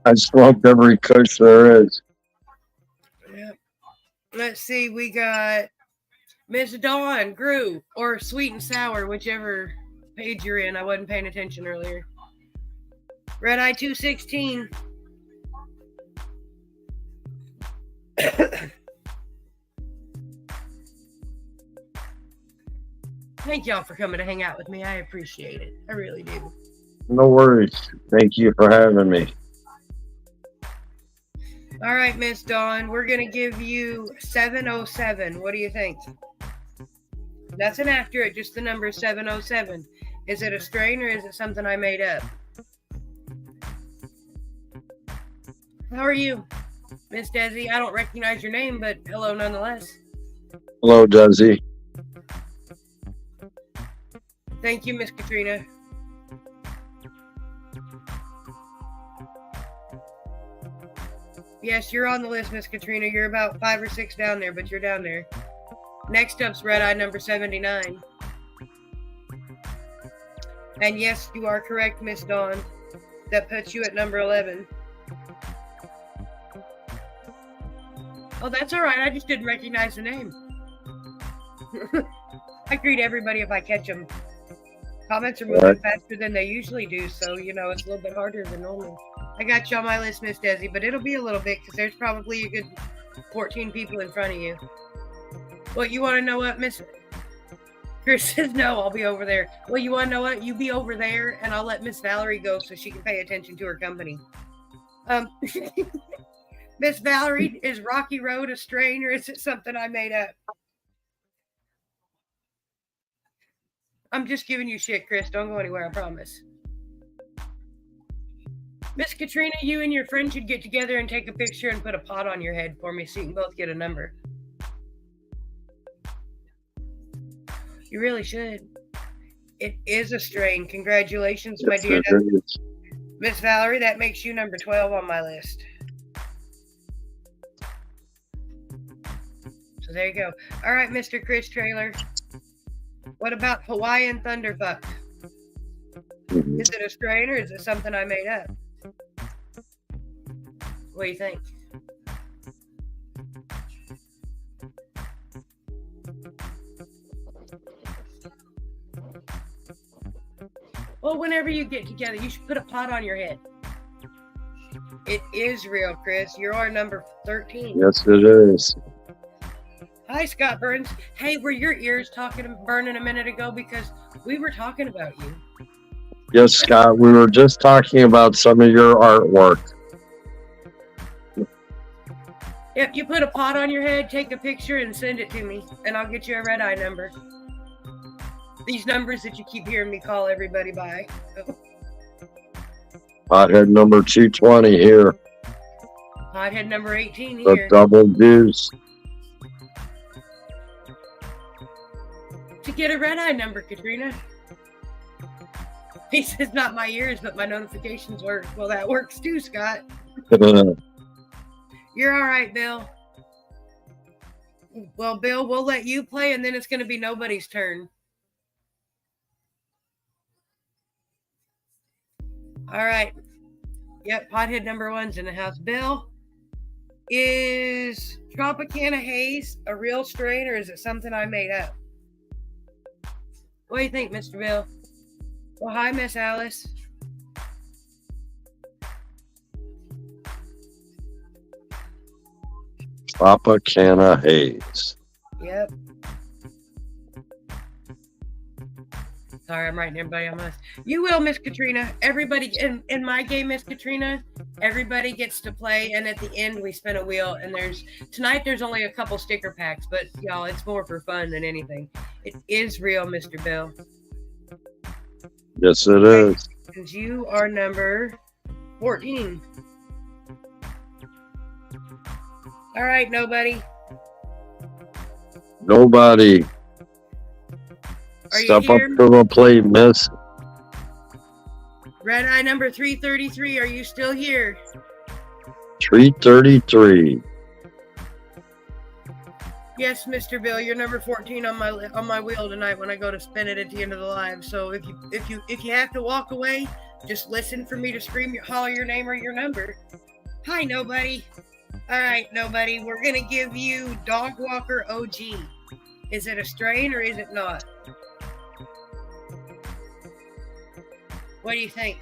I smoked every kush there is. Yep. Let's see, we got Miss Dawn Grew, or Sweet and Sour, whichever page you're in. I wasn't paying attention earlier. Red Eye 216. Thank y'all for coming to hang out with me. I appreciate it. I really do. No worries. Thank you for having me. All right, Miss Dawn, we're going to give you 707. What do you think? Nothing after it, just the number 707. Is it a strain or is it something I made up? How are you, Miss Desi? I don't recognize your name, but hello nonetheless. Hello, Desi. Thank you, Miss Katrina. Yes, you're on the list, Miss Katrina. You're about 5 or 6 down there, but you're down there. Next up's Red Eye number 79. And yes, you are correct, Miss Dawn. That puts you at number 11. Oh, that's all right. I just didn't recognize the name. I greet everybody if I catch them. Comments are moving faster than they usually do, so, you know, it's a little bit harder than normal. I got you on my list, Miss Desi, but it'll be a little bit because there's probably a good 14 people in front of you. What, you want to know what, Miss... Chris says, no, I'll be over there. Well, you want to know what? You be over there, and I'll let Miss Valerie go so she can pay attention to her company. Miss Valerie, is Rocky Road a strain, or is it something I made up? I'm just giving you shit, Chris. Don't go anywhere, I promise. Miss Katrina, you and your friend should get together and take a picture and put a pot on your head for me so you can both get a number. You really should. It is a strain. Congratulations, my dear. Miss Valerie, that makes you number 12 on my list. So there you go. All right, Mr. Chris Trailer. What about Hawaiian Thunderfuck? Is it a strain or is it something I made up? What do you think? Well, whenever you get together, you should put a pot on your head. It is real, Chris. You're our number 13. Yes, it is. Hi, Scott Burns. Hey, were your ears burning a minute ago? Because we were talking about you. Yes, Scott, we were just talking about some of your artwork. Yep, you put a pot on your head, take a picture, and send it to me, and I'll get you a red eye number. These numbers that you keep hearing me call everybody by. Pothead number 220 here. Pothead number 18 The here. double juice. To get a red eye number, Katrina. He says not my ears, but my notifications work. Well, that works too, Scott. You're all right, Bill. Well, Bill, we'll let you play, and then it's going to be nobody's turn. All right. Yep, pothead number 1's in the house. Bill, is Tropicana Haze a real strain, or is it something I made up? What do you think, Mr. Bill? Well, hi, Miss Alice. Tropicana Haze. Yep. Sorry, I'm writing everybody on my list. You will, Miss Katrina. Everybody in my game, Miss Katrina, everybody gets to play, and at the end we spin a wheel. And there's only a couple sticker packs, but y'all, it's more for fun than anything. It is real, Mr. Bill. Yes, it is. Because you are number 14. All right, nobody. Nobody. Are you Step here? up to the plate, miss. Red eye number 333. Are you still here? 333. Yes, Mr. Bill, you're number 14 on my wheel tonight when I go to spin it at the end of the live. So if you have to walk away, just listen for me to holler your name or your number. Hi, nobody. All right, nobody. We're gonna give you Dog Walker OG. Is it a strain or is it not? What do you think?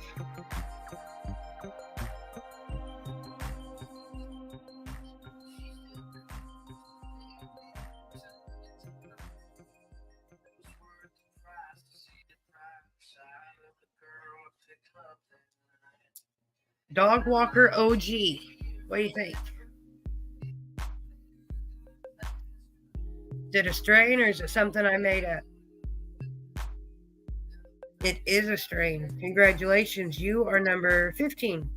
Dog Walker OG. What do you think? Is it a strain or is it something I made up? It is a strain. Congratulations. You are number 15.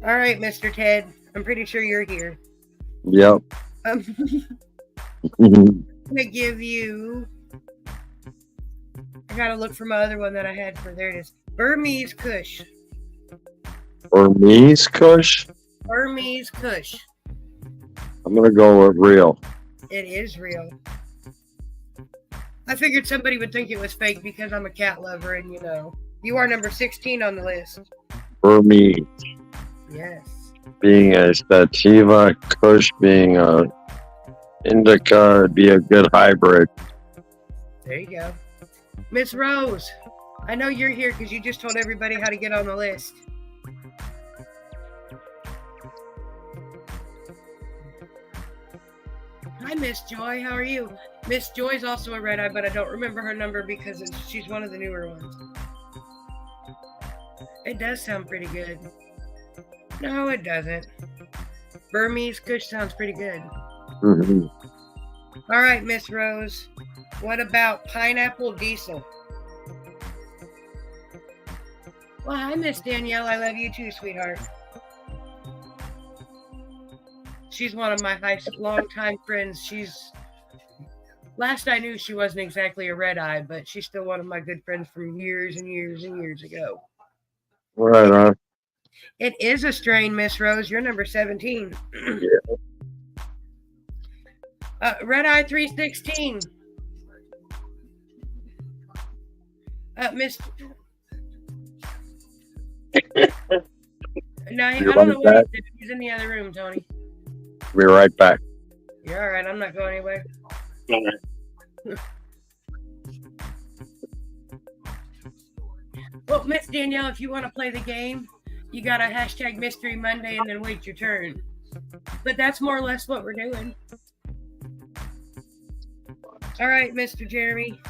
All right, Mr. Ted. I'm pretty sure you're here. Yep. I'm going to give you... I got to look for my other one that I had for... There it is. Burmese Kush. Burmese Kush? Burmese Kush. I'm going to go with real. It is real. I figured somebody would think it was fake because I'm a cat lover and, you are number 16 on the list. Burmese. Yes. Being a sativa, Kush being a indica, it'd be a good hybrid. There you go. Miss Rose, I know you're here because you just told everybody how to get on the list. Hi, Miss Joy. How are you? Miss Joy's also a red eye, but I don't remember her number because she's one of the newer ones. It does sound pretty good. No, it doesn't. Burmese Kush sounds pretty good. Mm-hmm. All right, Miss Rose. What about Pineapple Diesel? Well, hi, Miss Danielle. I love you too, sweetheart. She's one of my long-time friends. Last I knew, she wasn't exactly a red eye, but she's still one of my good friends from years and years and years ago. Right on. It is a strain, Miss Rose. You're number 17. Yeah. Red Eye 316. Miss. No, I don't know what he did. He's in the other room, Tony. Be right back. You're all right. I'm not going anywhere. All right. Well, Miss Danielle, if you want to play the game, you got to hashtag Mystery Monday and then wait your turn. But that's more or less what we're doing. All right, Mr. Jeremy.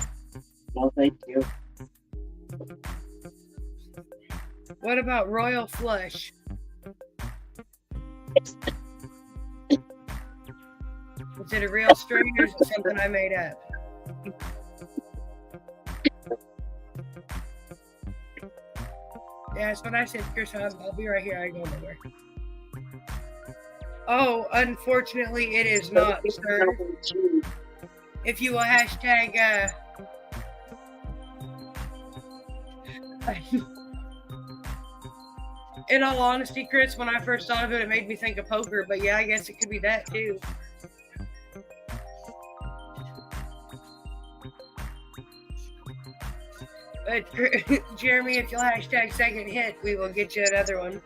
Well, thank you. What about Royal Flush? Is it a real strain or is it something I made up? Yeah, that's what I said, Chris. I'll be right here. I go nowhere. Oh, unfortunately, it is not, sir. If you will hashtag, in all honesty, Chris, when I first thought of it, it made me think of poker. But yeah, I guess it could be that too. But Jeremy, if you'll hashtag second hit, we will get you another one.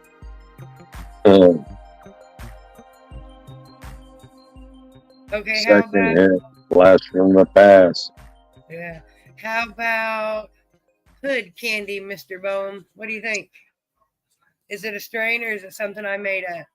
Okay, how Second about hit, blast from the past. yeah? How about Hood Candy, Mr. Bone? What do you think? Is it a strain or is it something I made up?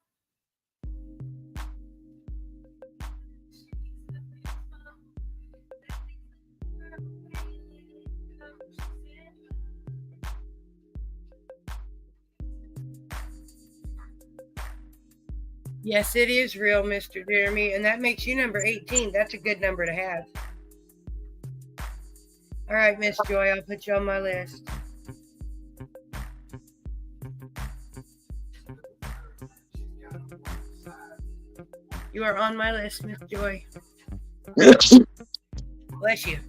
Yes, it is real, Mr. Jeremy, and that makes you number 18. That's a good number to have. All right, Miss Joy, I'll put you on my list. You are on my list, Miss Joy. Bless you.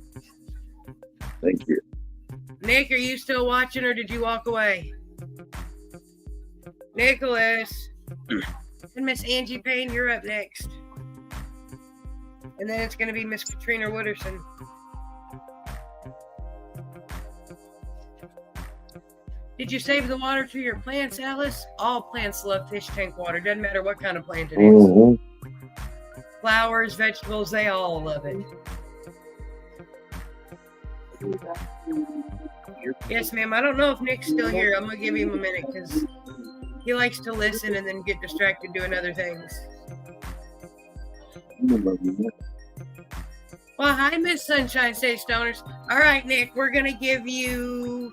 Thank you. Nick, are you still watching or did you walk away? Nicholas. And Miss Angie Payne, you're up next. And then it's going to be Miss Katrina Wooderson. Did you save the water to your plants, Alice? All plants love fish tank water. Doesn't matter what kind of plant it is. Mhm. Flowers, vegetables, they all love it. Yes, ma'am. I don't know if Nick's still here. I'm going to give him a minute because he likes to listen and then get distracted doing other things. Well, hi, Miss Sunshine State Stoners. All right, Nick, we're going to give you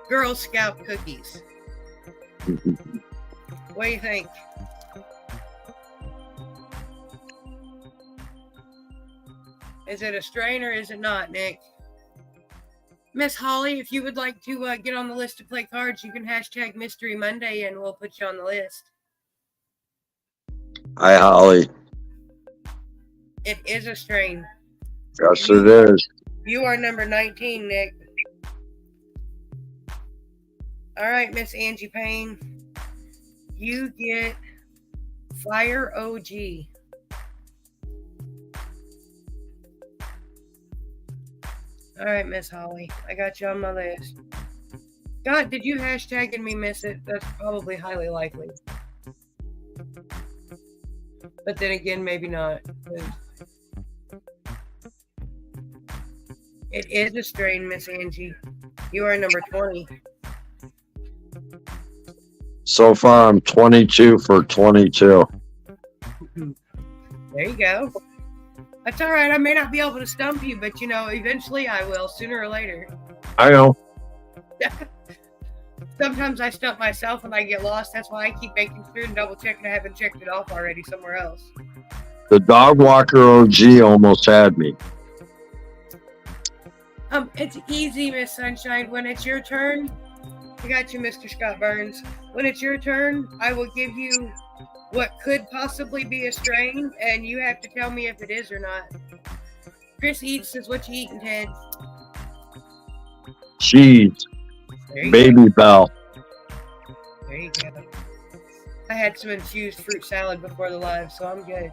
Girl Scout cookies. What do you think? Is it a strain or is it not, Nick? Miss Holly, if you would like to get on the list to play cards, you can hashtag Mystery Monday and we'll put you on the list. Hi, Holly. It is a strain. Yes, it is. You are number 19, Nick. All right, Miss Angie Payne. You get Fire OG. All right, Miss Holly. I got you on my list. God, did you hashtag and me miss it? That's probably highly likely. But then again, maybe not. It is a strain, Miss Angie. You are number 20. So far, I'm 22 for 22. There you go. That's all right. I may not be able to stump you, but eventually I will, sooner or later. I know. Sometimes I stump myself and I get lost. That's why I keep making sure and double checking I haven't checked it off already somewhere else. The dog walker OG almost had me. It's easy, Miss Sunshine. When it's your turn, I got you, Mr. Scott Burns. When it's your turn, I will give you what could possibly be a strain, and you have to tell me if it is or not. Chris Eats says, what you eating, Ted? Cheese. There you Baby Bell. There you go. I had some infused fruit salad before the live, so I'm good.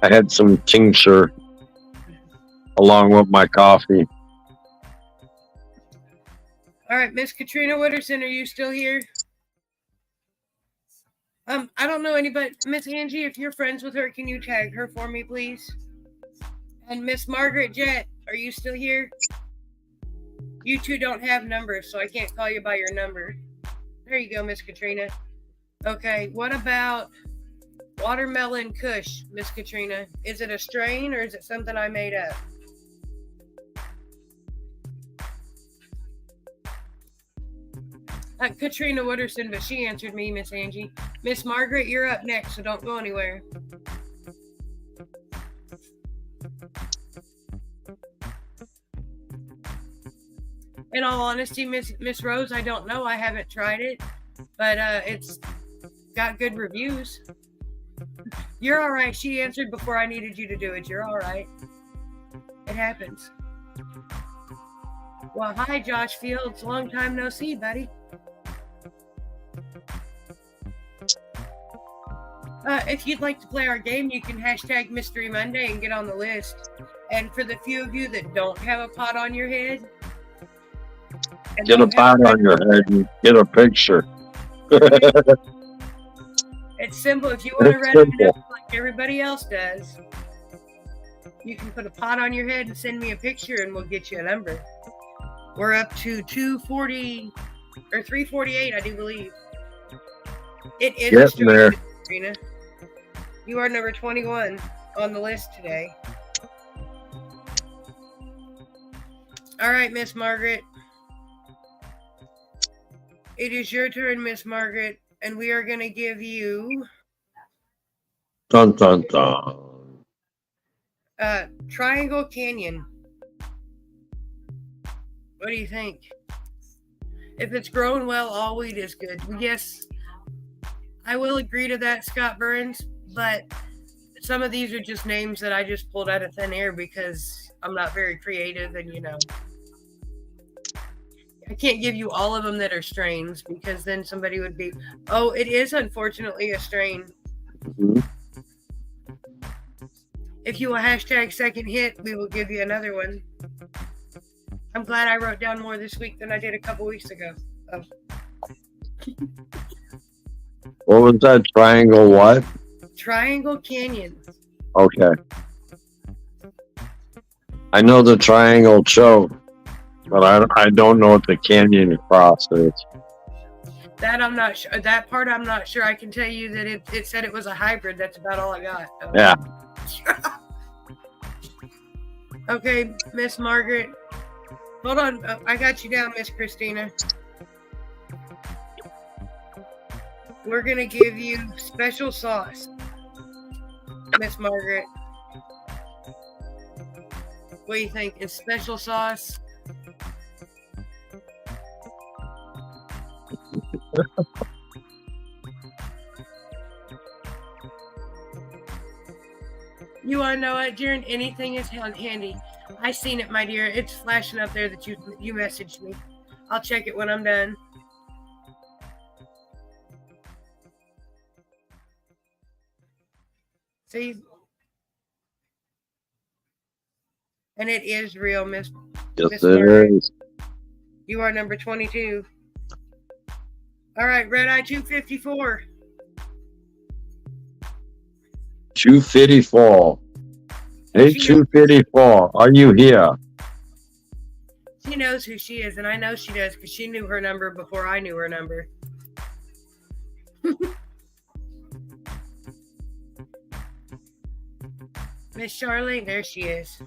I had some tincture along with my coffee. All right, Miss Katrina Wooderson, are you still here? I don't know anybody. Miss Angie, if you're friends with her, can you tag her for me, please? And Miss Margaret Jett, are you still here? You two don't have numbers, so I can't call you by your number. There you go, Miss Katrina. Okay, what about Watermelon Kush, Miss Katrina? Is it a strain or is it something I made up? Katrina Wooderson, but she answered me, Miss Angie. Miss Margaret, you're up next, so don't go anywhere. In all honesty, Miss Rose, I don't know. I haven't tried it, but it's got good reviews. You're all right. She answered before I needed you to do it. You're all right. It happens. Well, hi, Josh Fields. Long time no see, buddy. If you'd like to play our game, you can hashtag Mystery Monday and get on the list. And for the few of you that don't have a pot on your head, Get a pot on your head and get a picture. It's simple. If you want to It's run it simple. up like everybody else does, you can put a pot on your head and send me a picture and we'll get you a number. We're up to 240 or 348, I do believe. It is a Getting there. stream, Katrina. You are number 21 on the list today. All right, Miss Margaret. It is your turn, Miss Margaret, and we are going to give you Dun dun dun. Triangle Canyon. What do you think? If it's grown well, all wheat is good. Yes, I will agree to that, Scott Burns, but some of these are just names that I just pulled out of thin air because I'm not very creative and, I can't give you all of them that are strains because then somebody would be, oh, it is unfortunately a strain. Mhm. If you will hashtag second hit, we will give you another one. I'm glad I wrote down more this week than I did a couple weeks ago. Oh. What was that? Triangle what? Triangle Canyon. Okay. I know the triangle choke, but I don't know what the canyon cross is. That I'm not sure. That part I'm not sure. I can tell you that it said it was a hybrid. That's about all I got. Yeah. Okay, Miss Margaret. Hold on. I got you down, Miss Christina. We're going to give you special sauce, Miss Margaret. What do you think? Is special sauce? You want to know what, Jaren? Anything is handy. I seen it, my dear. It's flashing up there that you messaged me. I'll check it when I'm done. See? And it is real, Miss. Yes, Miss it Margaret. is. You are number 22. All right, Red Eye 254. 254. Hey, 254. Are you here? She knows who she is, and I know she does because she knew her number before I knew her number. Miss Charlie, there she is.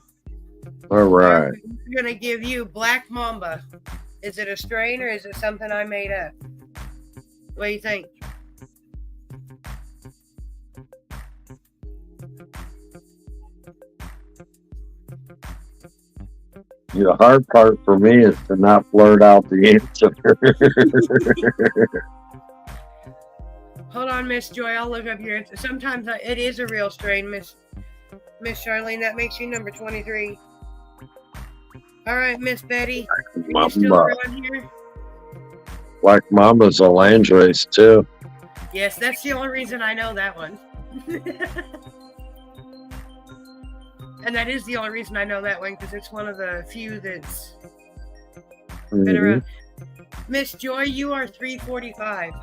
All right. I'm going to give you Black Mamba. Is it a strain or is it something I made up? What do you think? The hard part for me is to not blurt out the answer. Hold on, Miss Joy. I'll look up your answer. Sometimes it is a real strain, Miss Charlene. That makes you number 23. All right, Miss Betty. Are you still Mamba. around here? Black Mamba's a landrace too. Yes, that's the only reason I know that one. And that is the only reason I know that one because it's one of the few that's been Mhm. around. Miss Joy, you are 345.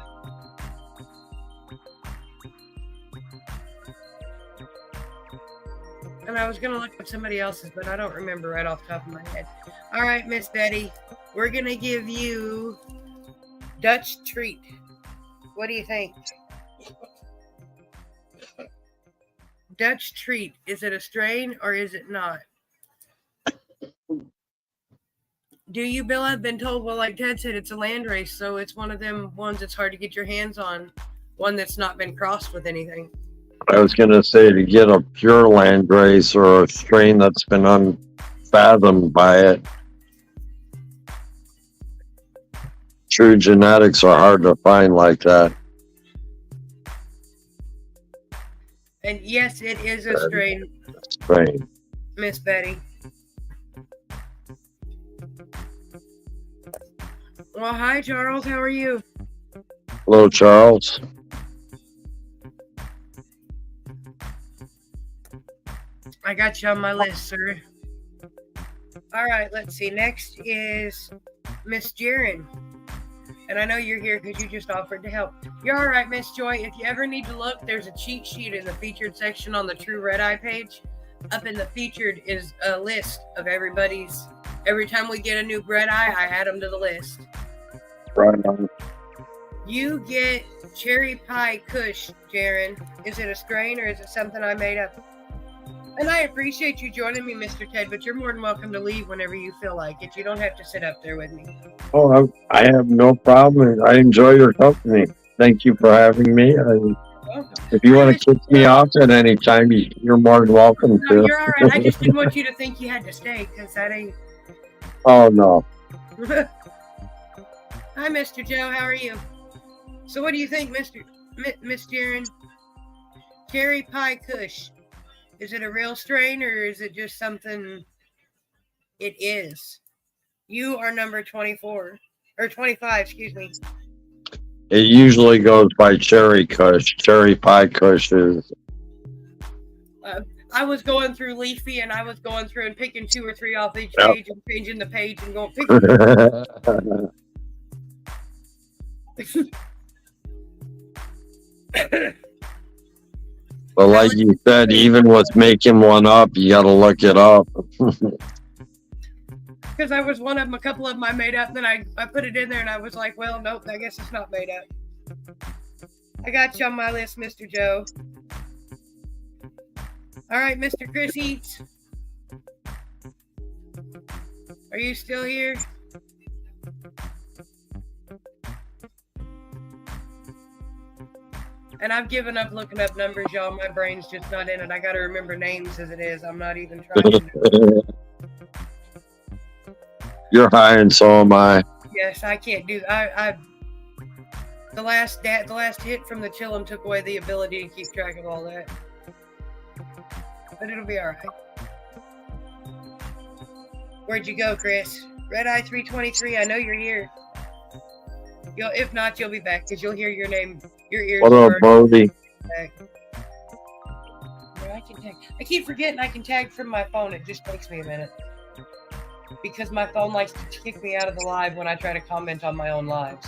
And I was going to look up somebody else's, but I don't remember right off the top of my head. All right, Miss Betty, we're going to give you Dutch Treat. What do you think? Dutch Treat. Is it a strain or is it not? Do you, Bill? I've been told, well, like Ted said, it's a land race, so it's one of them ones that's hard to get your hands on, one that's not been crossed with anything. I was gonna say to get a pure land race or a strain that's been unfathomed by it. True genetics are hard to find like that. And yes, it is a strain, Strain. Miss Betty. Well, hi, Charles. How are you? Hello, Charles. I got you on my list, sir. All right, let's see. Next is Miss Jaren. And I know you're here because you just offered to help. You're all right, Miss Joy. If you ever need to look, there's a cheat sheet in the featured section on the True Red Eye page. Up in the featured is a list of everybody's. Every time we get a new red eye, I add them to the list. Right on. You get Cherry Pie Kush, Jaren. Is it a strain or is it something I made up? And I appreciate you joining me, Mr. Ted, but you're more than welcome to leave whenever you feel like it. You don't have to sit up there with me. Oh, I have no problem. I enjoy your company. Thank you for having me. If you want to kick me off at any time, you're more than welcome No, to. you're all right. I just didn't want you to think you had to stay because that ain't. Oh, no. Hi, Mr. Joe. How are you? So, what do you think, Miss Jaren? Cherry Pie Kush. Is it a real strain or is it just something? It is. You are number 24 or 25, excuse me. It usually goes by Cherry Kush. Cherry Pie Kush is. I was going through Leafy and I was going through and picking 2 or 3 off each Yep. page and changing the page and going. But like you said, even with making one up, you got to look it up. Because I was one of them, a couple of them I made up, then I put it in there and I was like, well, nope, I guess it's not made up. I got you on my list, Mr. Joe. All right, Mr. Chris Eats. Are you still here? And I've given up looking up numbers, y'all. My brain's just not in it. I got to remember names as it is. I'm not even trying to. You're high and so am I. Yes, I can't do. The last hit from the chillum took away the ability to keep track of all that. But it'll be all right. Where'd you go, Chris? Red Eye 323. I know you're here. If not, you'll be back because you'll hear your name. Your ears. What up, Bodie? I can tag. I keep forgetting I can tag from my phone. It just takes me a minute because my phone likes to kick me out of the live when I try to comment on my own lives.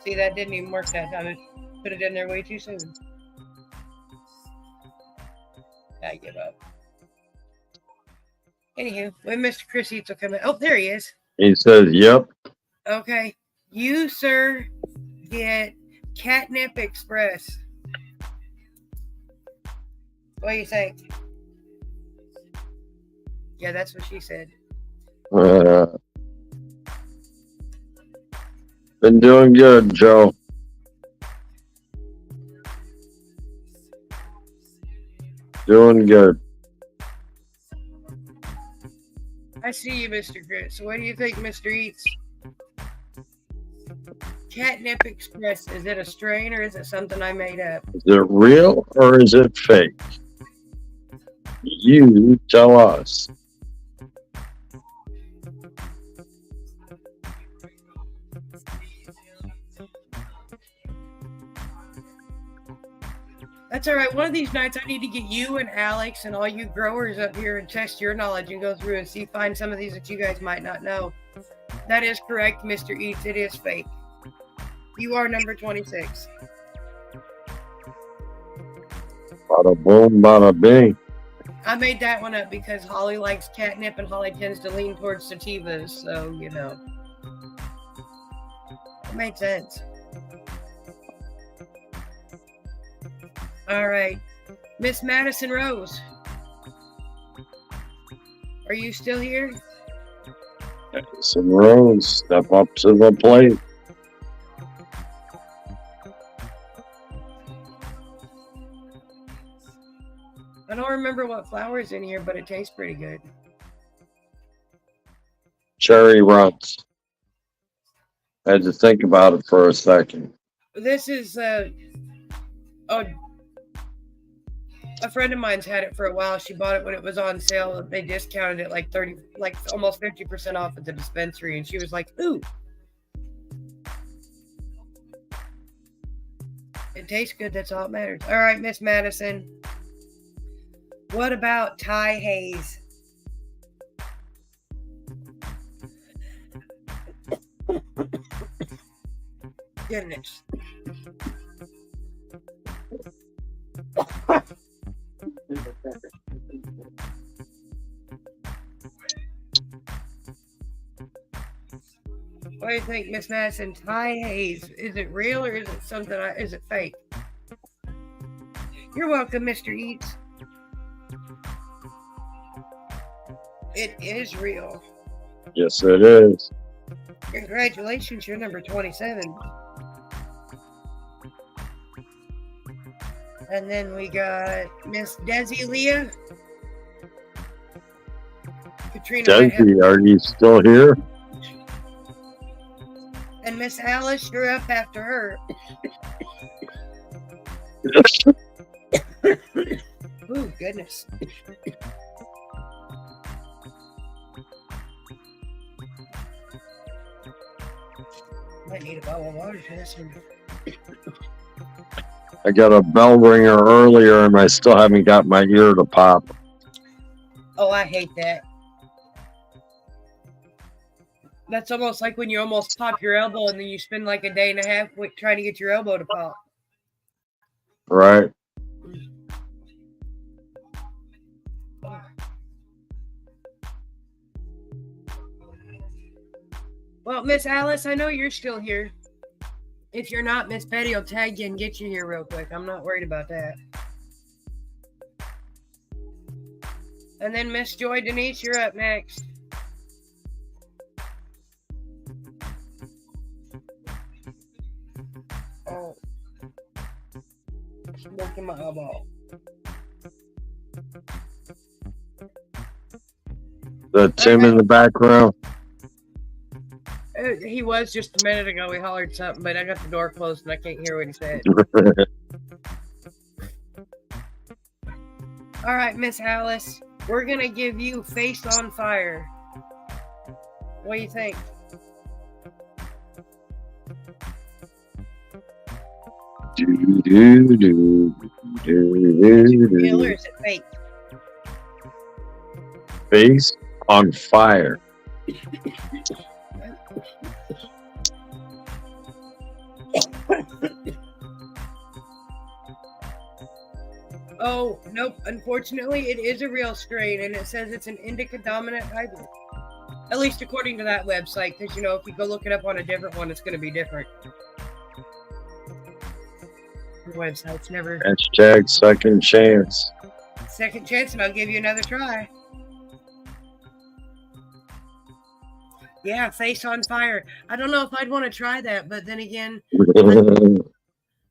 See, that didn't even work that time. I put it in there way too soon. I give up. Anywho, when Mr. Chris Eats will come in. Oh, there he is. He says, yep. Okay. You, sir, get Catnip Express. What do you think? Yeah, that's what she said. Been doing good, Joe. Doing good. I see you, Mr. Chris. What do you think, Mr. Eats? Catnip Express. Is it a strain or is it something I made up? Is it real or is it fake? You tell us. That's all right. One of these nights, I need to get you and Alex and all you growers up here and test your knowledge and go through and find some of these that you guys might not know. That is correct, Mr. Eats. It is fake. You are number 26. Bada boom, bada bing. I made that one up because Holly likes catnip and Holly tends to lean towards sativas, so, you know. It made sense. All right. Miss Madison Rose. Are you still here? Some Rose, step up to the plate. I don't remember what flour's in here, but it tastes pretty good. Cherry runs. Had to think about it for a second. This is a friend of mine's had it for a while. She bought it when it was on sale. They discounted it like almost 50% off at the dispensary, and she was like, "Ooh, it tastes good. That's all that matters." All right, Miss Madison. What about Thai Haze? Goodness. What do you think, Miss Madison? Thai Haze. Is it real or is it something? Is it fake? You're welcome, Mr. Eats. It is real. Yes, it is. Congratulations, you're number 27. And then we got Miss Desi Leah. Katrina Desi, are you still here? and Miss Alice, you're up after her. Ooh, goodness. Might need a bottle of water for this one. I got a bell ringer earlier and I still haven't got my ear to pop. Oh, I hate that. That's almost like when you almost pop your elbow and then you spend like a day and a half trying to get your elbow to pop. Right. Well, Miss Alice, I know you're still here. If you're not, Miss Betty will tag you and get you here real quick. I'm not worried about that. And then Miss Joy Denise, you're up next. Oh. Smoking my eyeball. The Tim in the background. He was just a minute ago. He hollered something, but I got the door closed and I can't hear what he said. All right, Miss Alice, we're going to give you Face on Fire. What do you think? Real or is it fake? Face on fire. Oh, nope. Unfortunately, it is a real strain, and it says it's an indica dominant hybrid. At least according to that website, because, you know, if you go look it up on a different one, it's going to be different. The website's never... Hashtag second chance. Second chance, and I'll give you another try. Yeah, Face on Fire. I don't know if I'd want to try that, but then again,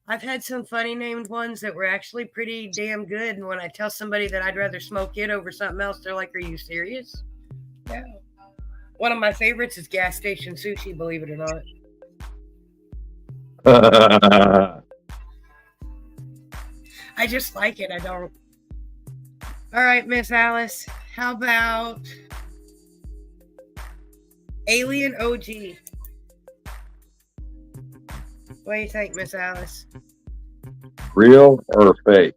I've had some funny named ones that were actually pretty damn good. And when I tell somebody that I'd rather smoke it over something else, they're like, "Are you serious?" Yeah. One of my favorites is Gas Station Sushi, believe it or not. I just like it. I don't. All right, Miss Alice. How about Alien OG? What do you think, Miss Alice? Real or fake?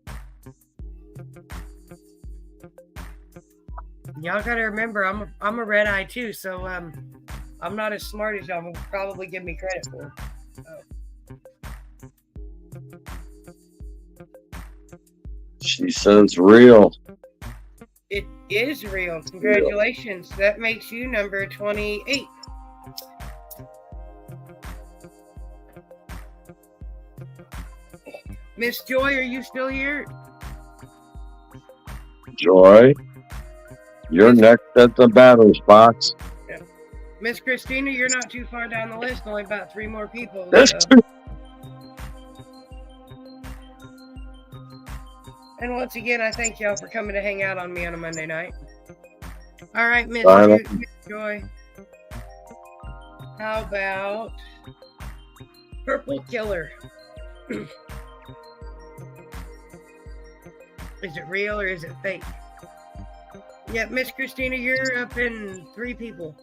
Y'all gotta remember, I'm a red eye too, so I'm not as smart as y'all will probably give me credit for. She says real. It is real. Congratulations. That makes you number 28. Miss Joy, are you still here? Joy, you're next at the batter's box. Yeah. Miss Christina, you're not too far down the list. Only about 3 more people. That's So. And once again, I thank y'all for coming to hang out on me on a Monday night. All right, Miss Joy. How about Purple Killer? Is it real or is it fake? Yep, Miss Christina, you're up in 3 people.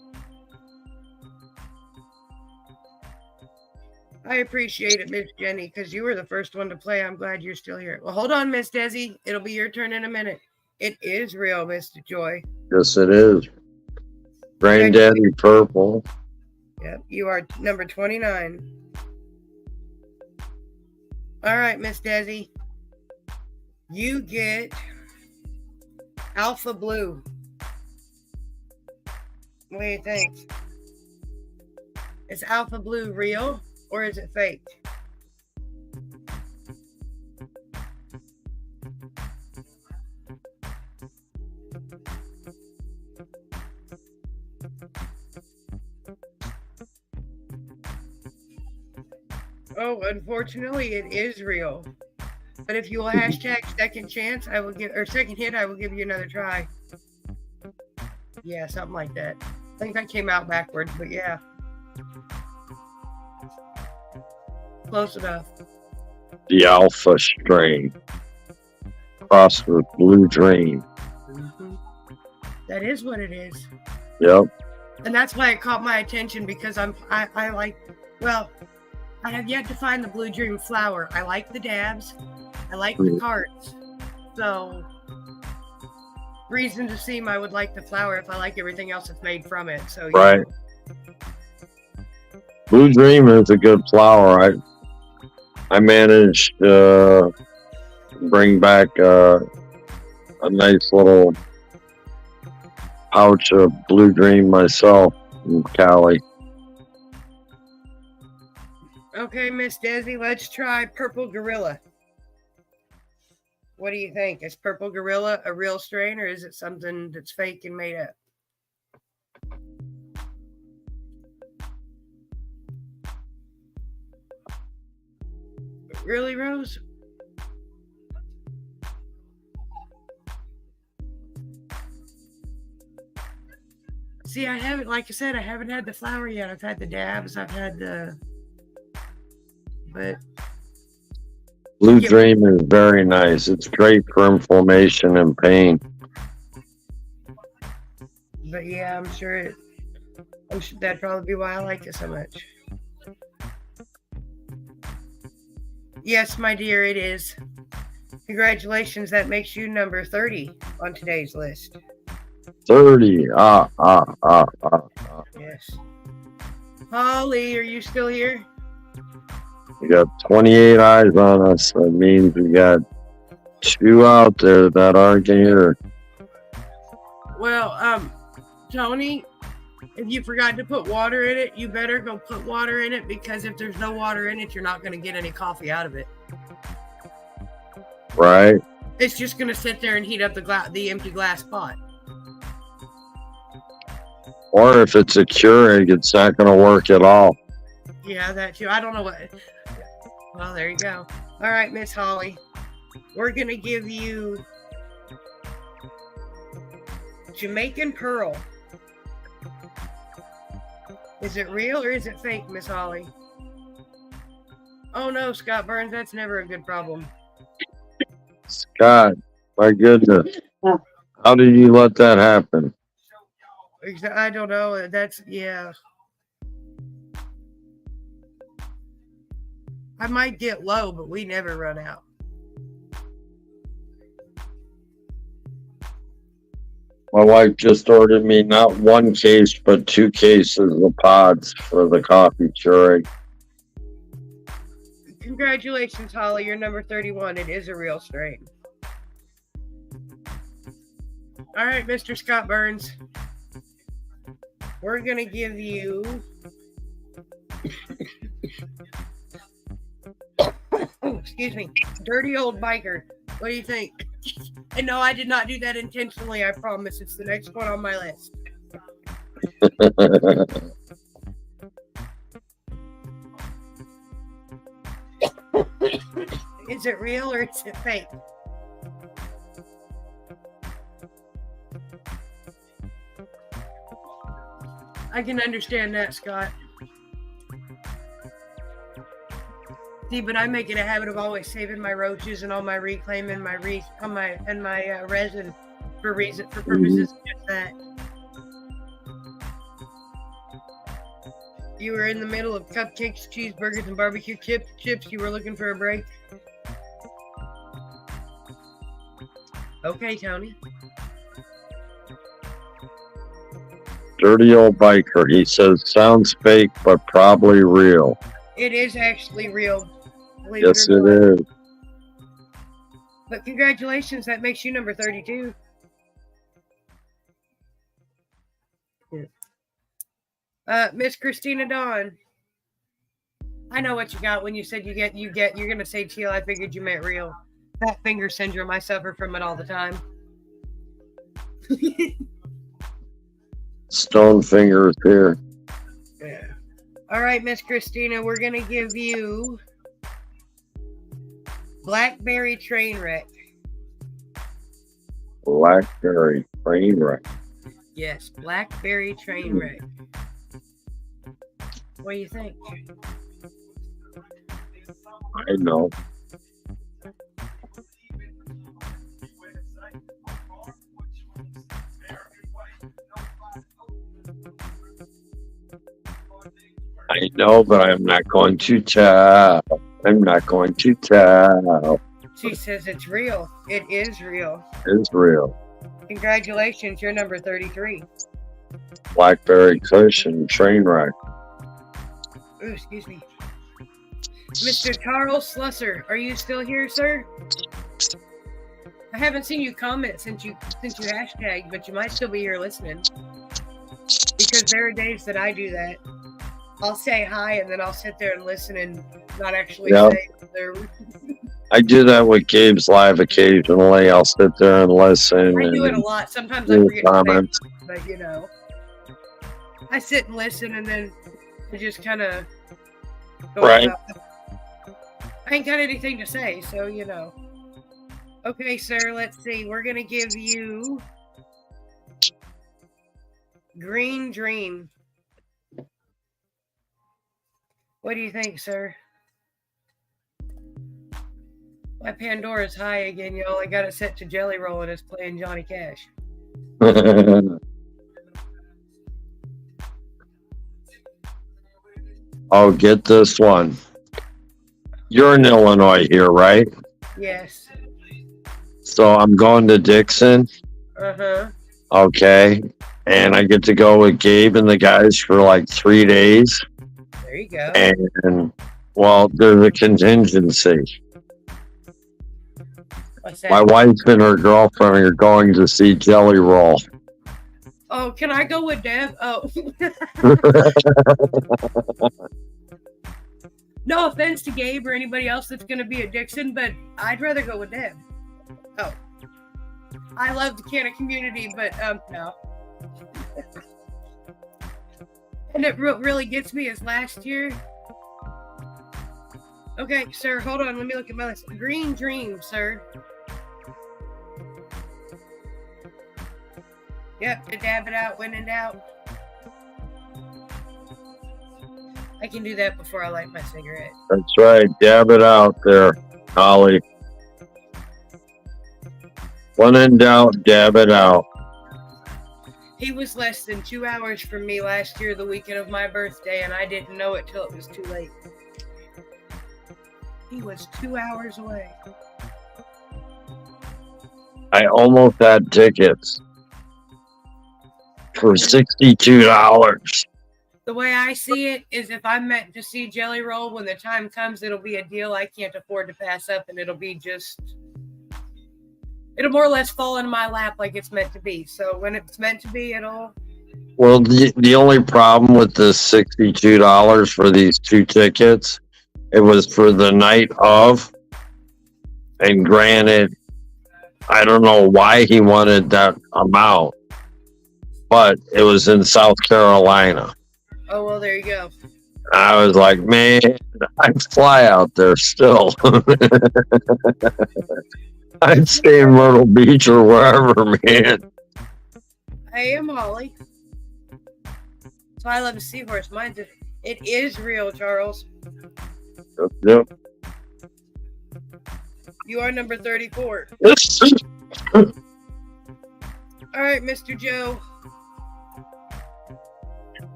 I appreciate it, Miss Jenny, because you were the first one to play. I'm glad you're still here. Well, hold on, Miss Desi. It'll be your turn in a minute. It is real, Mr. Joy. Yes, it is. Granddaddy Purple. Yep, you are number 29. All right, Miss Desi. You get Alpha Blue. What do you think? Is Alpha Blue real or is it fake? Oh, unfortunately, it is real. But if you will hashtag second chance, I will give, or second hit, I will give you another try. Yeah, something like that. I think I came out backwards, but yeah. Close enough. The Alpha strain. Crossed with Blue Dream. Mm-hmm. That is what it is. Yep. And that's why it caught my attention because I like, well, I have yet to find the Blue Dream flower. I like the dabs. I like the cards. So, reason to seem I would like the flower if I like everything else that's made from it. So, right. Blue Dream is a good flower. I managed to bring back a nice little pouch of Blue Dream myself in Cali. Okay, Miss Desi, let's try Purple Gorilla. What do you think? Is Purple Gorilla a real strain or is it something that's fake and made up? Really, Rose? See, I haven't, like I said, I haven't had the flower yet. I've had the dabs. I've had the, but. Blue Dream is very nice. It's great for inflammation and pain. But yeah, I'm sure that'd probably be why I like it so much. Yes, my dear, it is. Congratulations, that makes you number 30 on today's list. 30. Yes. Holly, are you still here? We got 28 eyes on us. That means we got 2 out there that aren't here. Well, Tony, if you forgot to put water in it, you better go put water in it because if there's no water in it, you're not going to get any coffee out of it. Right. It's just going to sit there and heat up the empty glass pot. Or if it's a Keurig, it's not going to work at all. Yeah, that too. I don't know what. Well, there you go. All right, Miss Holly. We're going to give you Jamaican Pearl. Is it real or is it fake, Miss Holly? Oh no, Scott Burns, that's never a good problem. Scott, my goodness. How did you let that happen? I don't know. That's, yeah. I might get low, but we never run out. My wife just ordered me not 1 case, but 2 cases of pods for the coffee Keurig. Congratulations, Holly. You're number 31. It is a real strain. All right, Mr. Scott Burns. We're going to give you... excuse me. Dirty Old Biker. What do you think? And no, I did not do that intentionally. I promise. It's the next one on my list. Is it real or is it fake? I can understand that, Scott. See, but I make it a habit of always saving my roaches and all my reclaim and my resin for purposes of just that. You were in the middle of cupcakes, cheeseburgers, and barbecue chips. You were looking for a break. Okay, Tony. Dirty old biker. He says, sounds fake, but probably real. It is actually real. Believe Yes, it or it not. is. But congratulations, that makes you number 32. Miss Christina Dawn. I know what you got when you said you're gonna say teal. I figured you meant real. That finger syndrome, I suffer from it all the time. Stone fingers here. Yeah. All right, Miss Christina, we're gonna give you Blackberry Trainwreck. Blackberry train wreck. Yes, Blackberry Trainwreck. What do you think? I know. I know, but I'm not going to tell. I'm not going to tell. She says it's real. It is real. It's real. Congratulations, you're number 33. Blackberry cushion train wreck. Ooh, excuse me. Mr. Charles Slusser, are you still here, sir? I haven't seen you comment since you hashtagged, but you might still be here listening. Because there are days that I do that. I'll say hi and then I'll sit there and listen and not actually say there. I do that with Gabe's Live occasionally. I'll sit there and listen. I do it a and lot. Sometimes I do forget to comments. say, but you know, I sit and listen and then I just kind of go Right. about it. I ain't got anything to say, so you know. Okay, sir, let's see. We're gonna give you Green Dream. What do you think, sir? My Pandora's high again, y'all. I got it set to Jelly Roll and it's playing Johnny Cash. Oh, get this one. You're in Illinois here, right? Yes. So I'm going to Dixon. Uh-huh. Okay. And I get to go with Gabe and the guys for like 3 days. There you go. And, well, there's a contingency. What's that? My wife and her girlfriend are going to see Jelly Roll. Oh, can I go with Deb? Oh. No offense to Gabe or anybody else that's going to be at Dixon, but I'd rather go with Deb. Oh. I love the Canna community, but no. And it really gets me is last year. Okay, sir, hold on. Let me look at my list. Green Dream, sir. Yep, to dab it out when in doubt. I can do that before I light my cigarette. That's right. Dab it out there, Holly. When in doubt, dab it out. He was less than 2 hours from me last year, the weekend of my birthday, and I didn't know it till it was too late. He was 2 hours away. I almost had tickets for $62. The way I see it is if I'm meant to see Jelly Roll, when the time comes, it'll be a deal I can't afford to pass up, and it'll more or less fall in my lap like it's meant to be. So when it's meant to be, it'll... Well, the only problem with the $62 for these 2 tickets, it was for the night of, and granted, I don't know why he wanted that amount, but it was in South Carolina. Oh, well, there you go. I was like, man, I'd fly out there still. I'd stay in Myrtle Beach or wherever, man. I am Holly. So I love a seahorse. It is real, Charles. Yep. You are number 34. All right, Mr. Joe.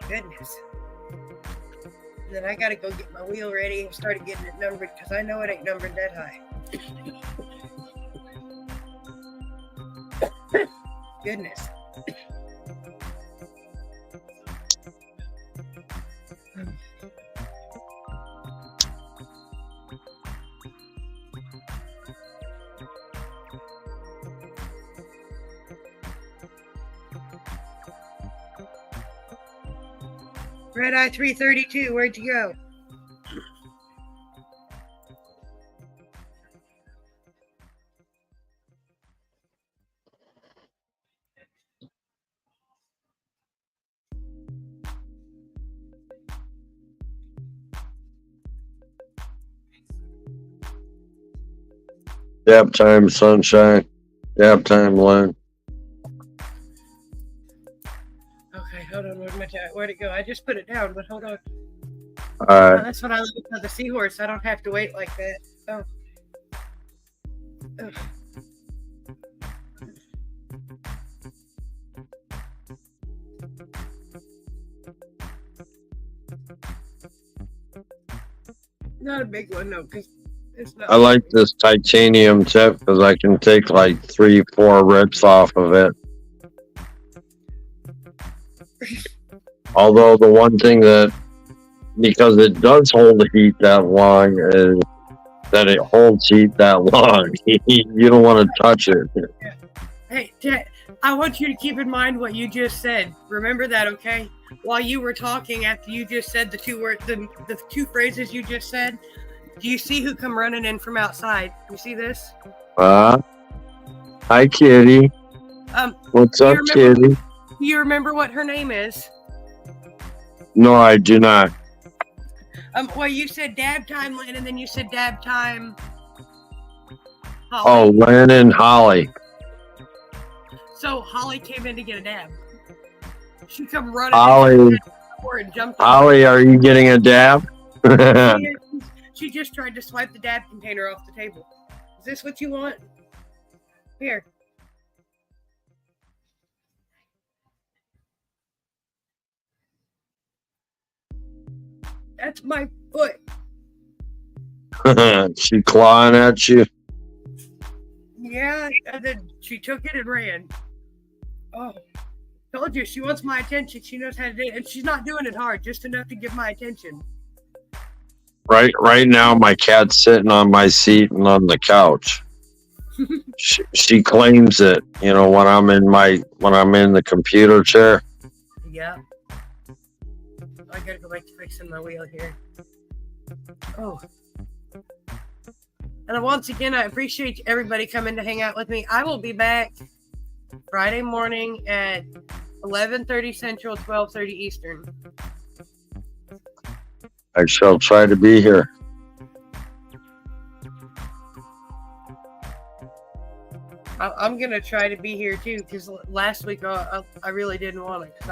Goodness. And then I gotta go get my wheel ready and start getting it numbered because I know it ain't numbered that high. Goodness. Red Eye 332, where'd you go? Nap time, sunshine. Nap time, Len. Okay, hold on. Where'd it go? I just put it down, but hold on. All Oh, right. that's what I like about the seahorse. I don't have to wait like that. Oh. Ugh. Not a big one, no, because it's not. I like this titanium tip because I can take like 3-4 rips off of it. Although the one thing that, because it does hold the heat that long, is that it holds heat that long. You don't want to touch it. Hey, I want you to keep in mind what you just said. Remember that, okay? While you were talking, after you just said the two phrases you just said, do you see who come running in from outside? You see this? Hi, kitty. What's up, kitty? Do you remember what her name is? No, I do not. Well, you said dab time, Lynn, and then you said dab time. Holly. Oh, Len and Holly. So Holly came in to get a dab. She come running. Holly. And jumped. Holly, are you getting a dab? She just tried to swipe the dab container off the table. Is this what you want? Here. That's my foot. She clawing at you. Yeah, and then she took it and ran. Oh, told you, she wants my attention. She knows how to do it, and she's not doing it hard, just enough to get my attention. Right now, my cat's sitting on my seat and on the couch. She claims it, you know, when I'm in the computer chair. Yeah. I gotta go back to fixing my wheel here. Oh. And once again, I appreciate everybody coming to hang out with me. I will be back Friday morning at 11:30 Central, 12:30 Eastern. I shall try to be here. I'm gonna try to be here too, because last week I really didn't want to, because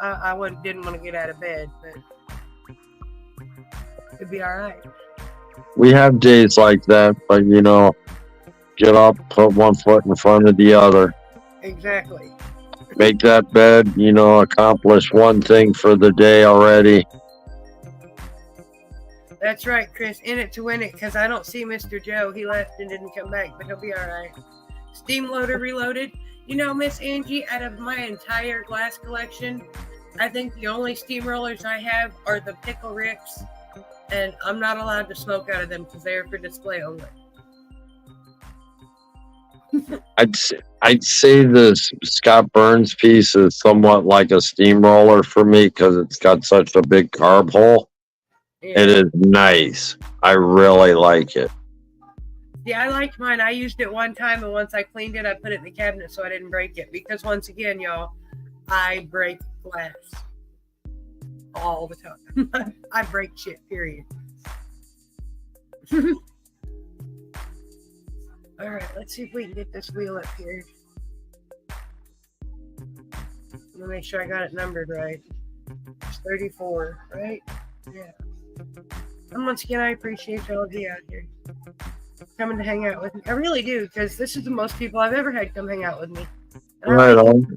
I didn't want to get out of bed, but it'd be all right. We have days like that, but you know, get up, put one foot in front of the other, Exactly. make that bed, you know, accomplish one thing for the day already. That's right, Chris. In it to win it, because I don't see Mr. Joe. He left and didn't come back, but he'll be all right. Steam loader reloaded. You know, Miss Angie, out of my entire glass collection, I think the only steamrollers I have are the Pickle Ricks, and I'm not allowed to smoke out of them because they're for display only. I'd say this Scott Burns piece is somewhat like a steamroller for me because it's got such a big carb hole. Yeah. It is nice. I really like it. Yeah, I liked mine. I used it one time, and once I cleaned it, I put it in the cabinet so I didn't break it. Because once again, y'all, I break glass all the time. I break shit, period. All right, let's see if we can get this wheel up here. Let me make sure I got it numbered right. It's 34, right? Yeah. And once again, I appreciate y'all being out here, coming to hang out with me. I really do, because this is the most people I've ever had come hang out with me. And Right on.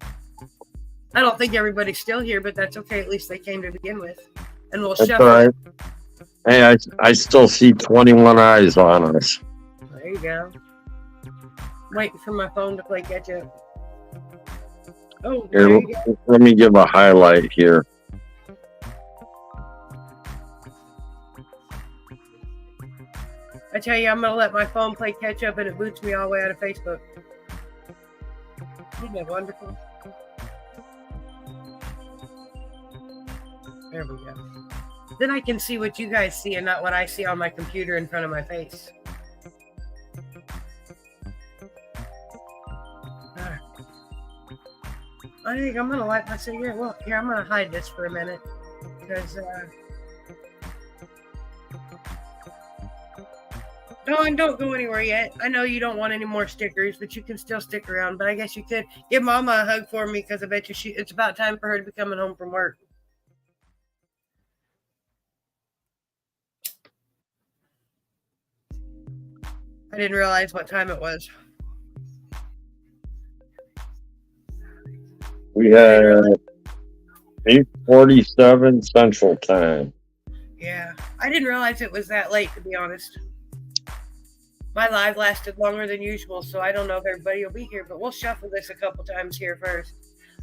I don't think everybody's still here, but that's okay. At least they came to begin with. And we'll That's shuffle. all right. Hey, I still see 21 eyes on us. There you go. Waiting for my phone to play catch up. Oh, there Here, you go. let me give a highlight here. I tell you, I'm going to let my phone play catch up and it boots me all the way out of Facebook. Isn't that wonderful? There we go. Then I can see what you guys see and not what I see on my computer in front of my face. Alright. I think I'm going to light my cigarette. Well, here, I'm going to hide this for a minute. Because, Dawn, don't go anywhere yet. I know you don't want any more stickers, but you can still stick around. But I guess you could give Mama a hug for me, because I bet you it's about time for her to be coming home from work. I didn't realize what time it was. We had 8:47 Central Time. Yeah, I didn't realize it was that late, to be honest. My live lasted longer than usual, so I don't know if everybody will be here, but we'll shuffle this a couple times here first.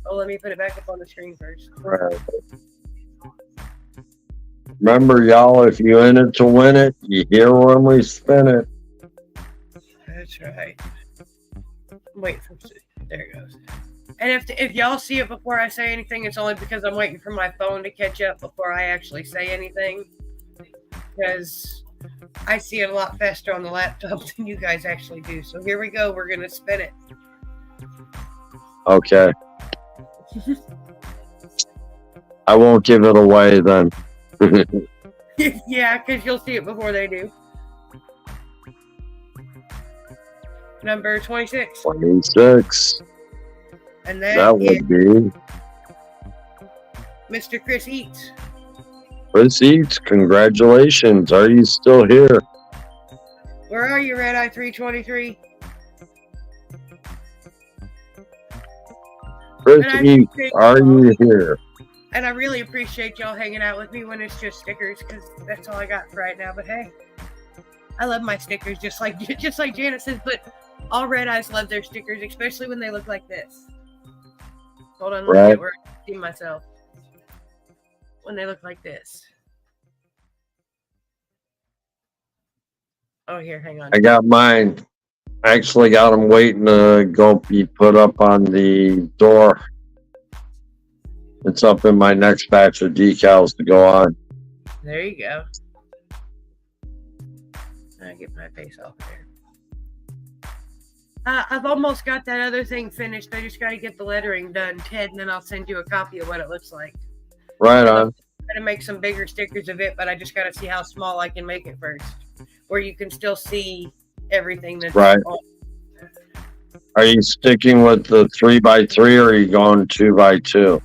Oh, let me put it back up on the screen first. Right. Remember, y'all, if you in it to win it, you hear when we spin it. That's right. Wait for there it goes. And if y'all see it before I say anything, it's only because I'm waiting for my phone to catch up before I actually say anything. Because I see it a lot faster on the laptop than you guys actually do. So here we go. We're gonna spin it. Okay. I won't give it away then. Yeah, because you'll see it before they do. Number 26. 26. And That that is would be Mr. Chris Eats. Chris Eats. Congratulations. Are you still here? Where are you, Red Eye 323? Chris And I Eats, appreciate are y'all. you here? And I really appreciate y'all hanging out with me when it's just stickers, because that's all I got for right now. But hey, I love my stickers, just like Janet says. But all Red Eyes love their stickers, especially when they look like this. Hold on, let me Right. get where I can see myself. When they look like this. Oh, here, hang on. I got mine. I actually got them waiting to go be put up on the door. It's up in my next batch of decals to go on. There you go. I get my face off there. I've almost got that other thing finished. I just got to get the lettering done, Ted, and then I'll send you a copy of what it looks like. Right on. I'm going to make some bigger stickers of it, but I just got to see how small I can make it first, where you can still see everything that's Right. on. Are you sticking with the 3x3 or are you going 2x2?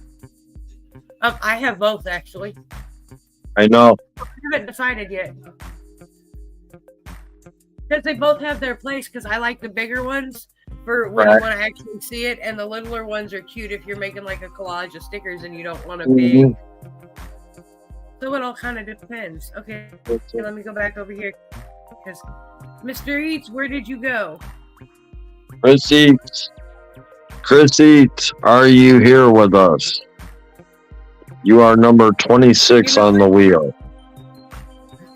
I have both, actually. I know. I haven't decided yet. Because they both have their place, because I like the bigger ones for when I Right. want to actually see it, and the littler ones are cute if you're making like a collage of stickers and you don't want a Mhm. big. So it all kind of depends. Okay, let me go back over here. Because Mr. Eats, where did you go? Chris Eats. Chris Eats, are you here with us? You are number 26 on the wheel.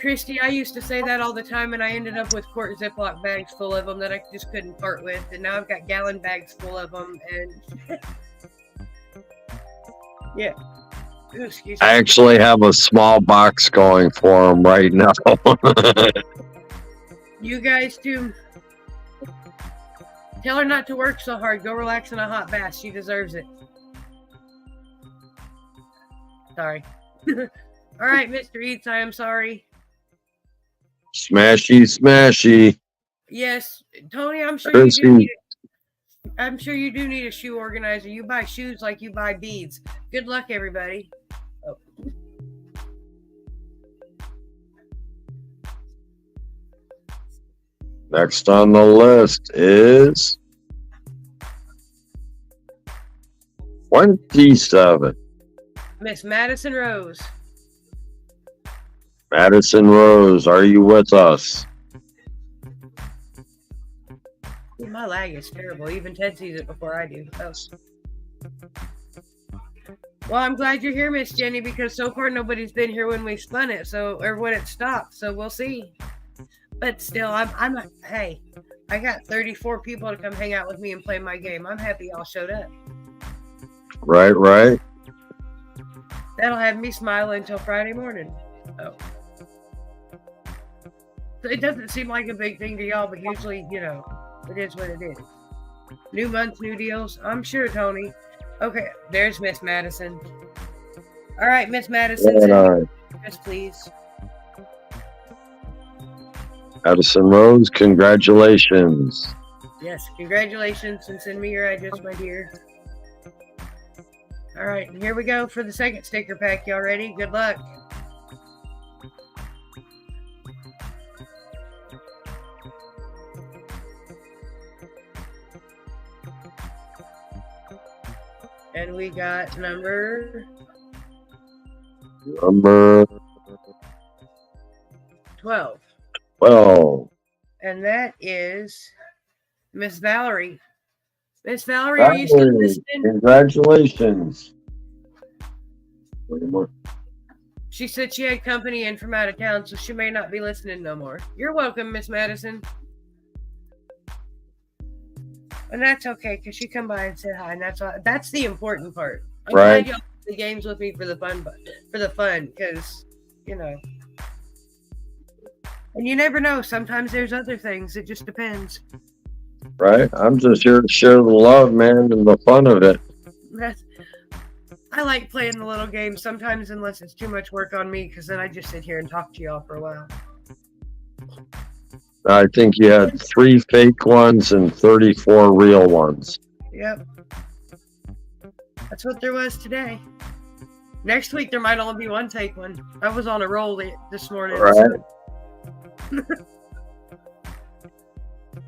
Christy, I used to say that all the time, and I ended up with quart Ziploc bags full of them that I just couldn't part with, and now I've got gallon bags full of them, and yeah, Ooh, excuse I me. actually have a small box going for him right now. You guys do. Tell her not to work so hard. Go relax in a hot bath. She deserves it. Sorry. All right, Mr. Eats, I am sorry. Smashy, smashy. Yes, Tony, I'm sure There's you do the- need I'm sure you do need a shoe organizer. You buy shoes like you buy beads. Good luck, everybody. Oh. Next on the list is 27. Miss Madison Rose. Madison Rose, are you with us? My lag is terrible. Even Ted sees it before I do. Oh. Well, I'm glad you're here, Miss Jenny, because so far nobody's been here when we spun it, or when it stopped. So we'll see. But still, hey, I got 34 people to come hang out with me and play my game. I'm happy y'all showed up. Right. That'll have me smiling until Friday morning. Oh. So it doesn't seem like a big thing to y'all, but usually, it is what it is. New month, new deals. I'm sure, Tony. Okay, there's Miss Madison. All right, Miss Madison, yes, please. Madison Rose, congratulations. Yes, congratulations, and send me your address, my dear. All right, and here we go for the second sticker pack. Y'all ready? Good luck. And we got number 12. 12. And that is Miss Valerie. Miss Valerie, are you still listening? Congratulations. She said she had company in from out of town, so she may not be listening no more. You're welcome, Miss Madison. And that's okay, because she come by and said hi, and that's the important part. I'm Right. glad y'all play the games with me for the fun, because, and you never know. Sometimes there's other things. It just depends. Right? I'm just here to share the love, man, and the fun of it. I like playing the little games sometimes, unless it's too much work on me, because then I just sit here and talk to y'all for a while. I think you had 3 fake ones and 34 real ones. Yep. That's what there was today. Next week, there might only be 1 fake one. I was on a roll this morning. Right. So.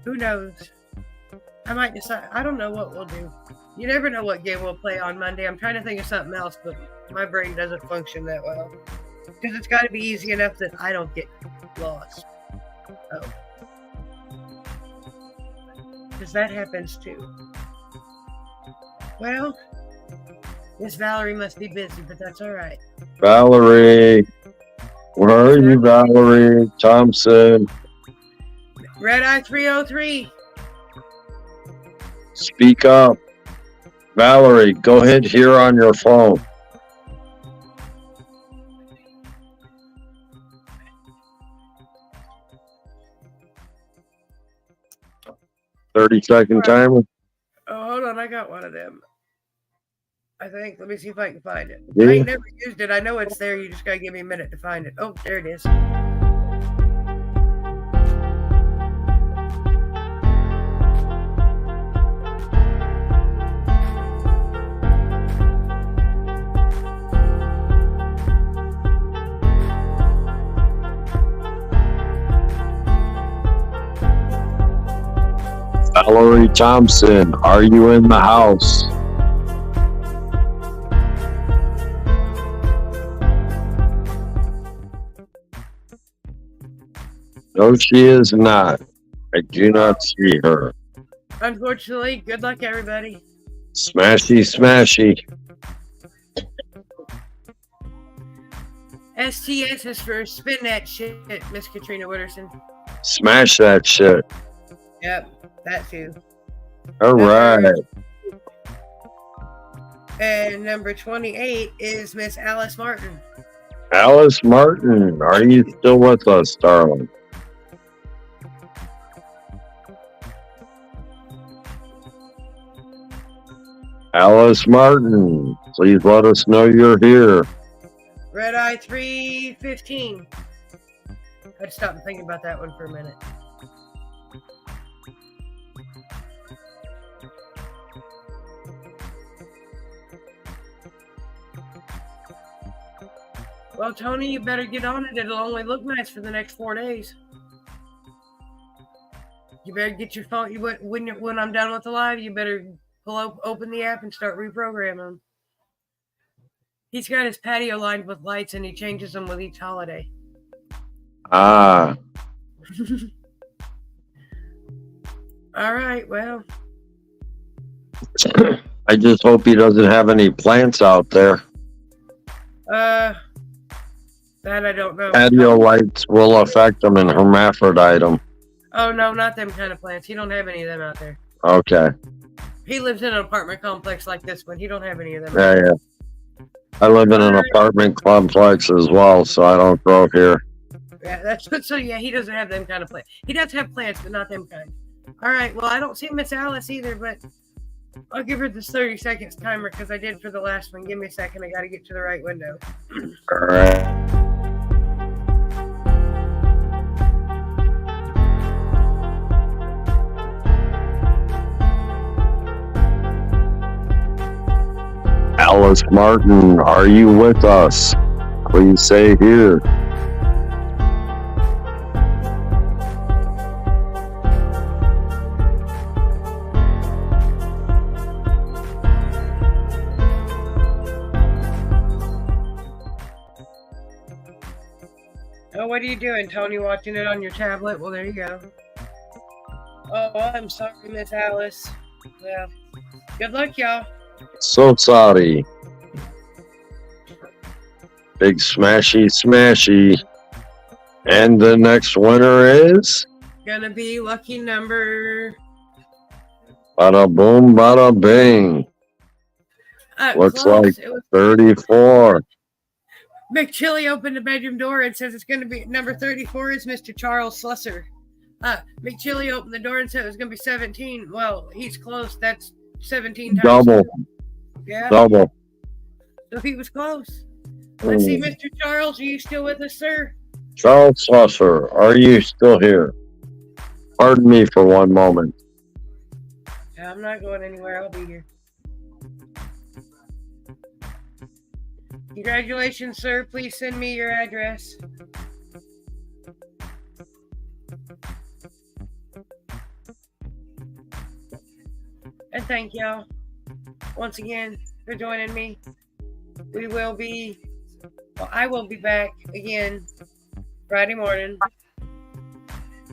Who knows? I might decide. I don't know what we'll do. You never know what game we'll play on Monday. I'm trying to think of something else, but my brain doesn't function that well. Because it's got to be easy enough that I don't get lost. Oh. Because that happens too. Well, Miss Valerie must be busy, but that's all right. Valerie. Where are you, Valerie Thompson? Red Eye 303. Speak up. Valerie, go ahead here on your phone. "30-second timer." Oh, hold on. I got one of them. I think. Let me see if I can find it. Yeah. I ain't never used it. I know it's there. You just got to give me a minute to find it. Oh, there it is. Valerie Thompson, are you in the house? No, she is not. I do not see her. Unfortunately, good luck, everybody. Smashy, smashy. STS is for spin that shit, Miss Katrina Witterson. Smash that shit. Yep, that too. All right. And number 28 is Miss Alice Martin. Alice Martin, are you still with us, darling? Alice Martin, please let us know you're here. Red Eye 315. I had to stop and think about that one for a minute. Well, Tony, you better get on it. It'll only look nice for the next 4 days. You better get your phone. When I'm done with the live, you better open the app and start reprogramming. He's got his patio lined with lights, and he changes them with each holiday. Ah, All right. Well, I just hope he doesn't have any plants out there. that I don't know. Patio lights will affect them in hermaphroditum. Oh no, not them kind of plants. He don't have any of them out there. Okay. He lives in an apartment complex like this one. He don't have any of them. Yeah, yeah. I live in an apartment complex as well, so I don't grow here. Yeah, that's so. Yeah, he doesn't have them kind of plants. He does have plants, but not them kind. All right. Well, I don't see Miss Alice either, but I'll give her this 30 seconds timer because I did for the last one. Give me a second. I got to get to the right window. All right. Alice Martin, are you with us? Please say here. Oh, what are you doing, Tony? Watching it on your tablet? Well, there you go. Oh, I'm sorry, Miss Alice. Well, good luck, y'all. So sorry. Big smashy smashy. And the next winner is Gonna be lucky number. bada boom, bada bing. Looks Close. like It was 34. McChilly opened the bedroom door and says it's going to be number 34 is Mr. Charles Slusser. McChilly opened the door and said it was going to be 17. Well, he's close. That's 17 times. Double. Yeah. Double. So he was close. Let's see, Mr. Charles, are you still with us, sir? Charles Slusser, are you still here? Pardon me for one moment. I'm not going anywhere. I'll be here. Congratulations, sir. Please send me your address. And thank y'all once again for joining me. I will be back again Friday morning,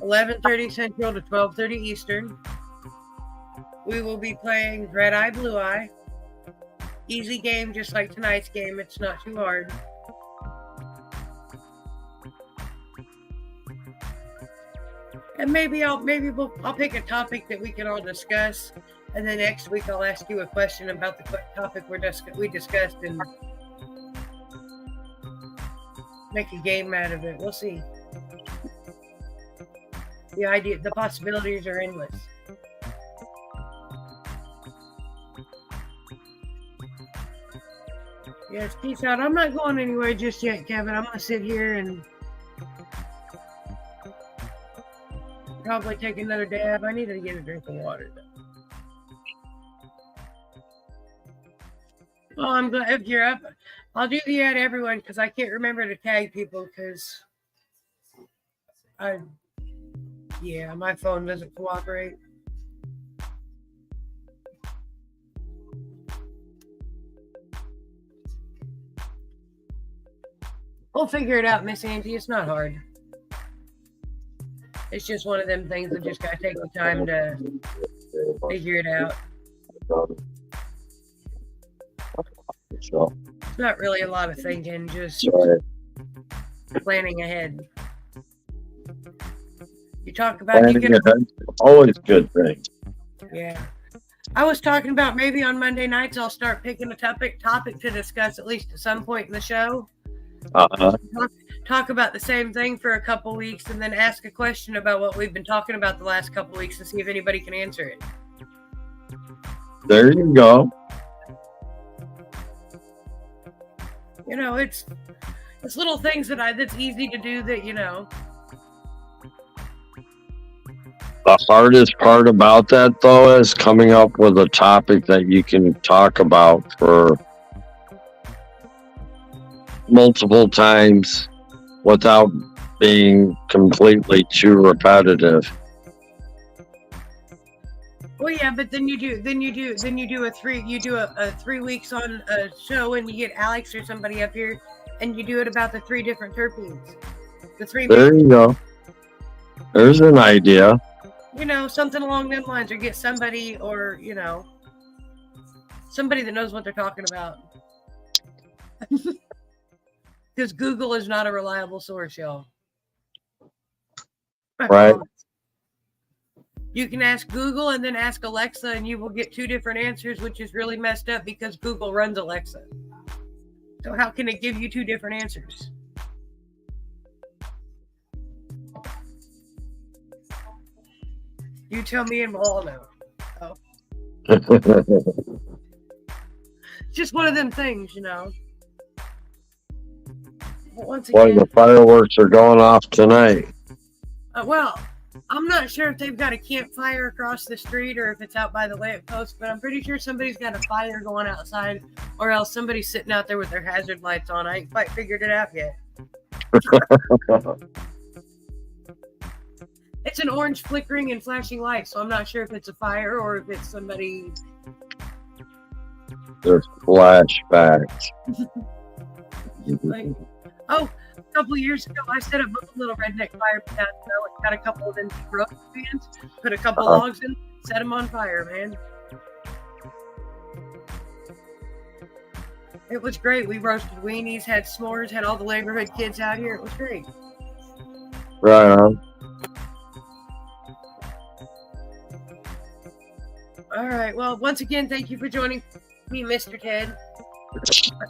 11:30 Central to 12:30 Eastern. We will be playing Red Eye, Blue Eye. Easy game, just like tonight's game. It's not too hard. And maybe I'll pick a topic that we can all discuss, and then next week I'll ask you a question about the topic we discussed and make a game out of it. We'll see. The possibilities are endless. Yes, peace out. I'm not going anywhere just yet, Kevin. I'm going to sit here and probably take another dab. I need to get a drink of water, though. Well, I'm glad if you're up. I'll do the ad everyone because I can't remember to tag people because my phone doesn't cooperate. We'll figure it out, Miss Angie. It's not hard. It's just one of them things that just gotta take the time to figure it out. It's not really a lot of thinking, just planning ahead. You talk about Always a good thing. Yeah. I was talking about maybe on Monday nights I'll start picking a topic to discuss at least at some point in the show. Uh-huh. Talk about the same thing for a couple weeks and then ask a question about what we've been talking about the last couple weeks and see if anybody can answer it. There you go. You know, it's little things that's easy to do that, you know. The hardest part about that, though, is coming up with a topic that you can talk about for multiple times without being completely too repetitive. Well, yeah, but then you do a 3 weeks on a show and you get Alex or somebody up here and you do it about the 3 different terpenes. There you go. There's an idea. You know, something along them lines, or get somebody, or you know, somebody that knows what they're talking about. Because Google is not a reliable source, y'all. Right. You can ask Google and then ask Alexa, and you will get 2 different answers, which is really messed up because Google runs Alexa. So how can it give you 2 different answers? You tell me and we'll all know. Oh. Just one of them things, you know. But once Boy, again, the fireworks are going off tonight. well, I'm not sure if they've got a campfire across the street or if it's out by the lamppost, but I'm pretty sure somebody's got a fire going outside, or else somebody's sitting out there with their hazard lights on. I ain't quite figured it out yet. It's an orange flickering and flashing light, so I'm not sure if it's a fire or if it's somebody. There's flashbacks. Like, oh, a couple of years ago, I set up a little redneck fire pit out there. I got a couple of them rope bands, put a couple logs in, set them on fire, man. It was great. We roasted weenies, had s'mores, had all the neighborhood kids out here. It was great. Right on. All right. Well, once again, thank you for joining me, Mr. Ted.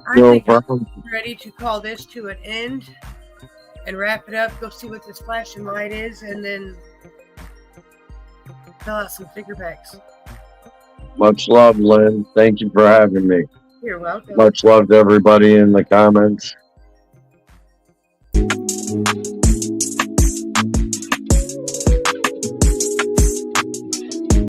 I No think problem. I'm ready to call this to an end and wrap it up. Go see what this flashing light is, and then fill out some figure packs. Much love, Lynn. Thank you for having me. You're welcome. Much love to everybody in the comments.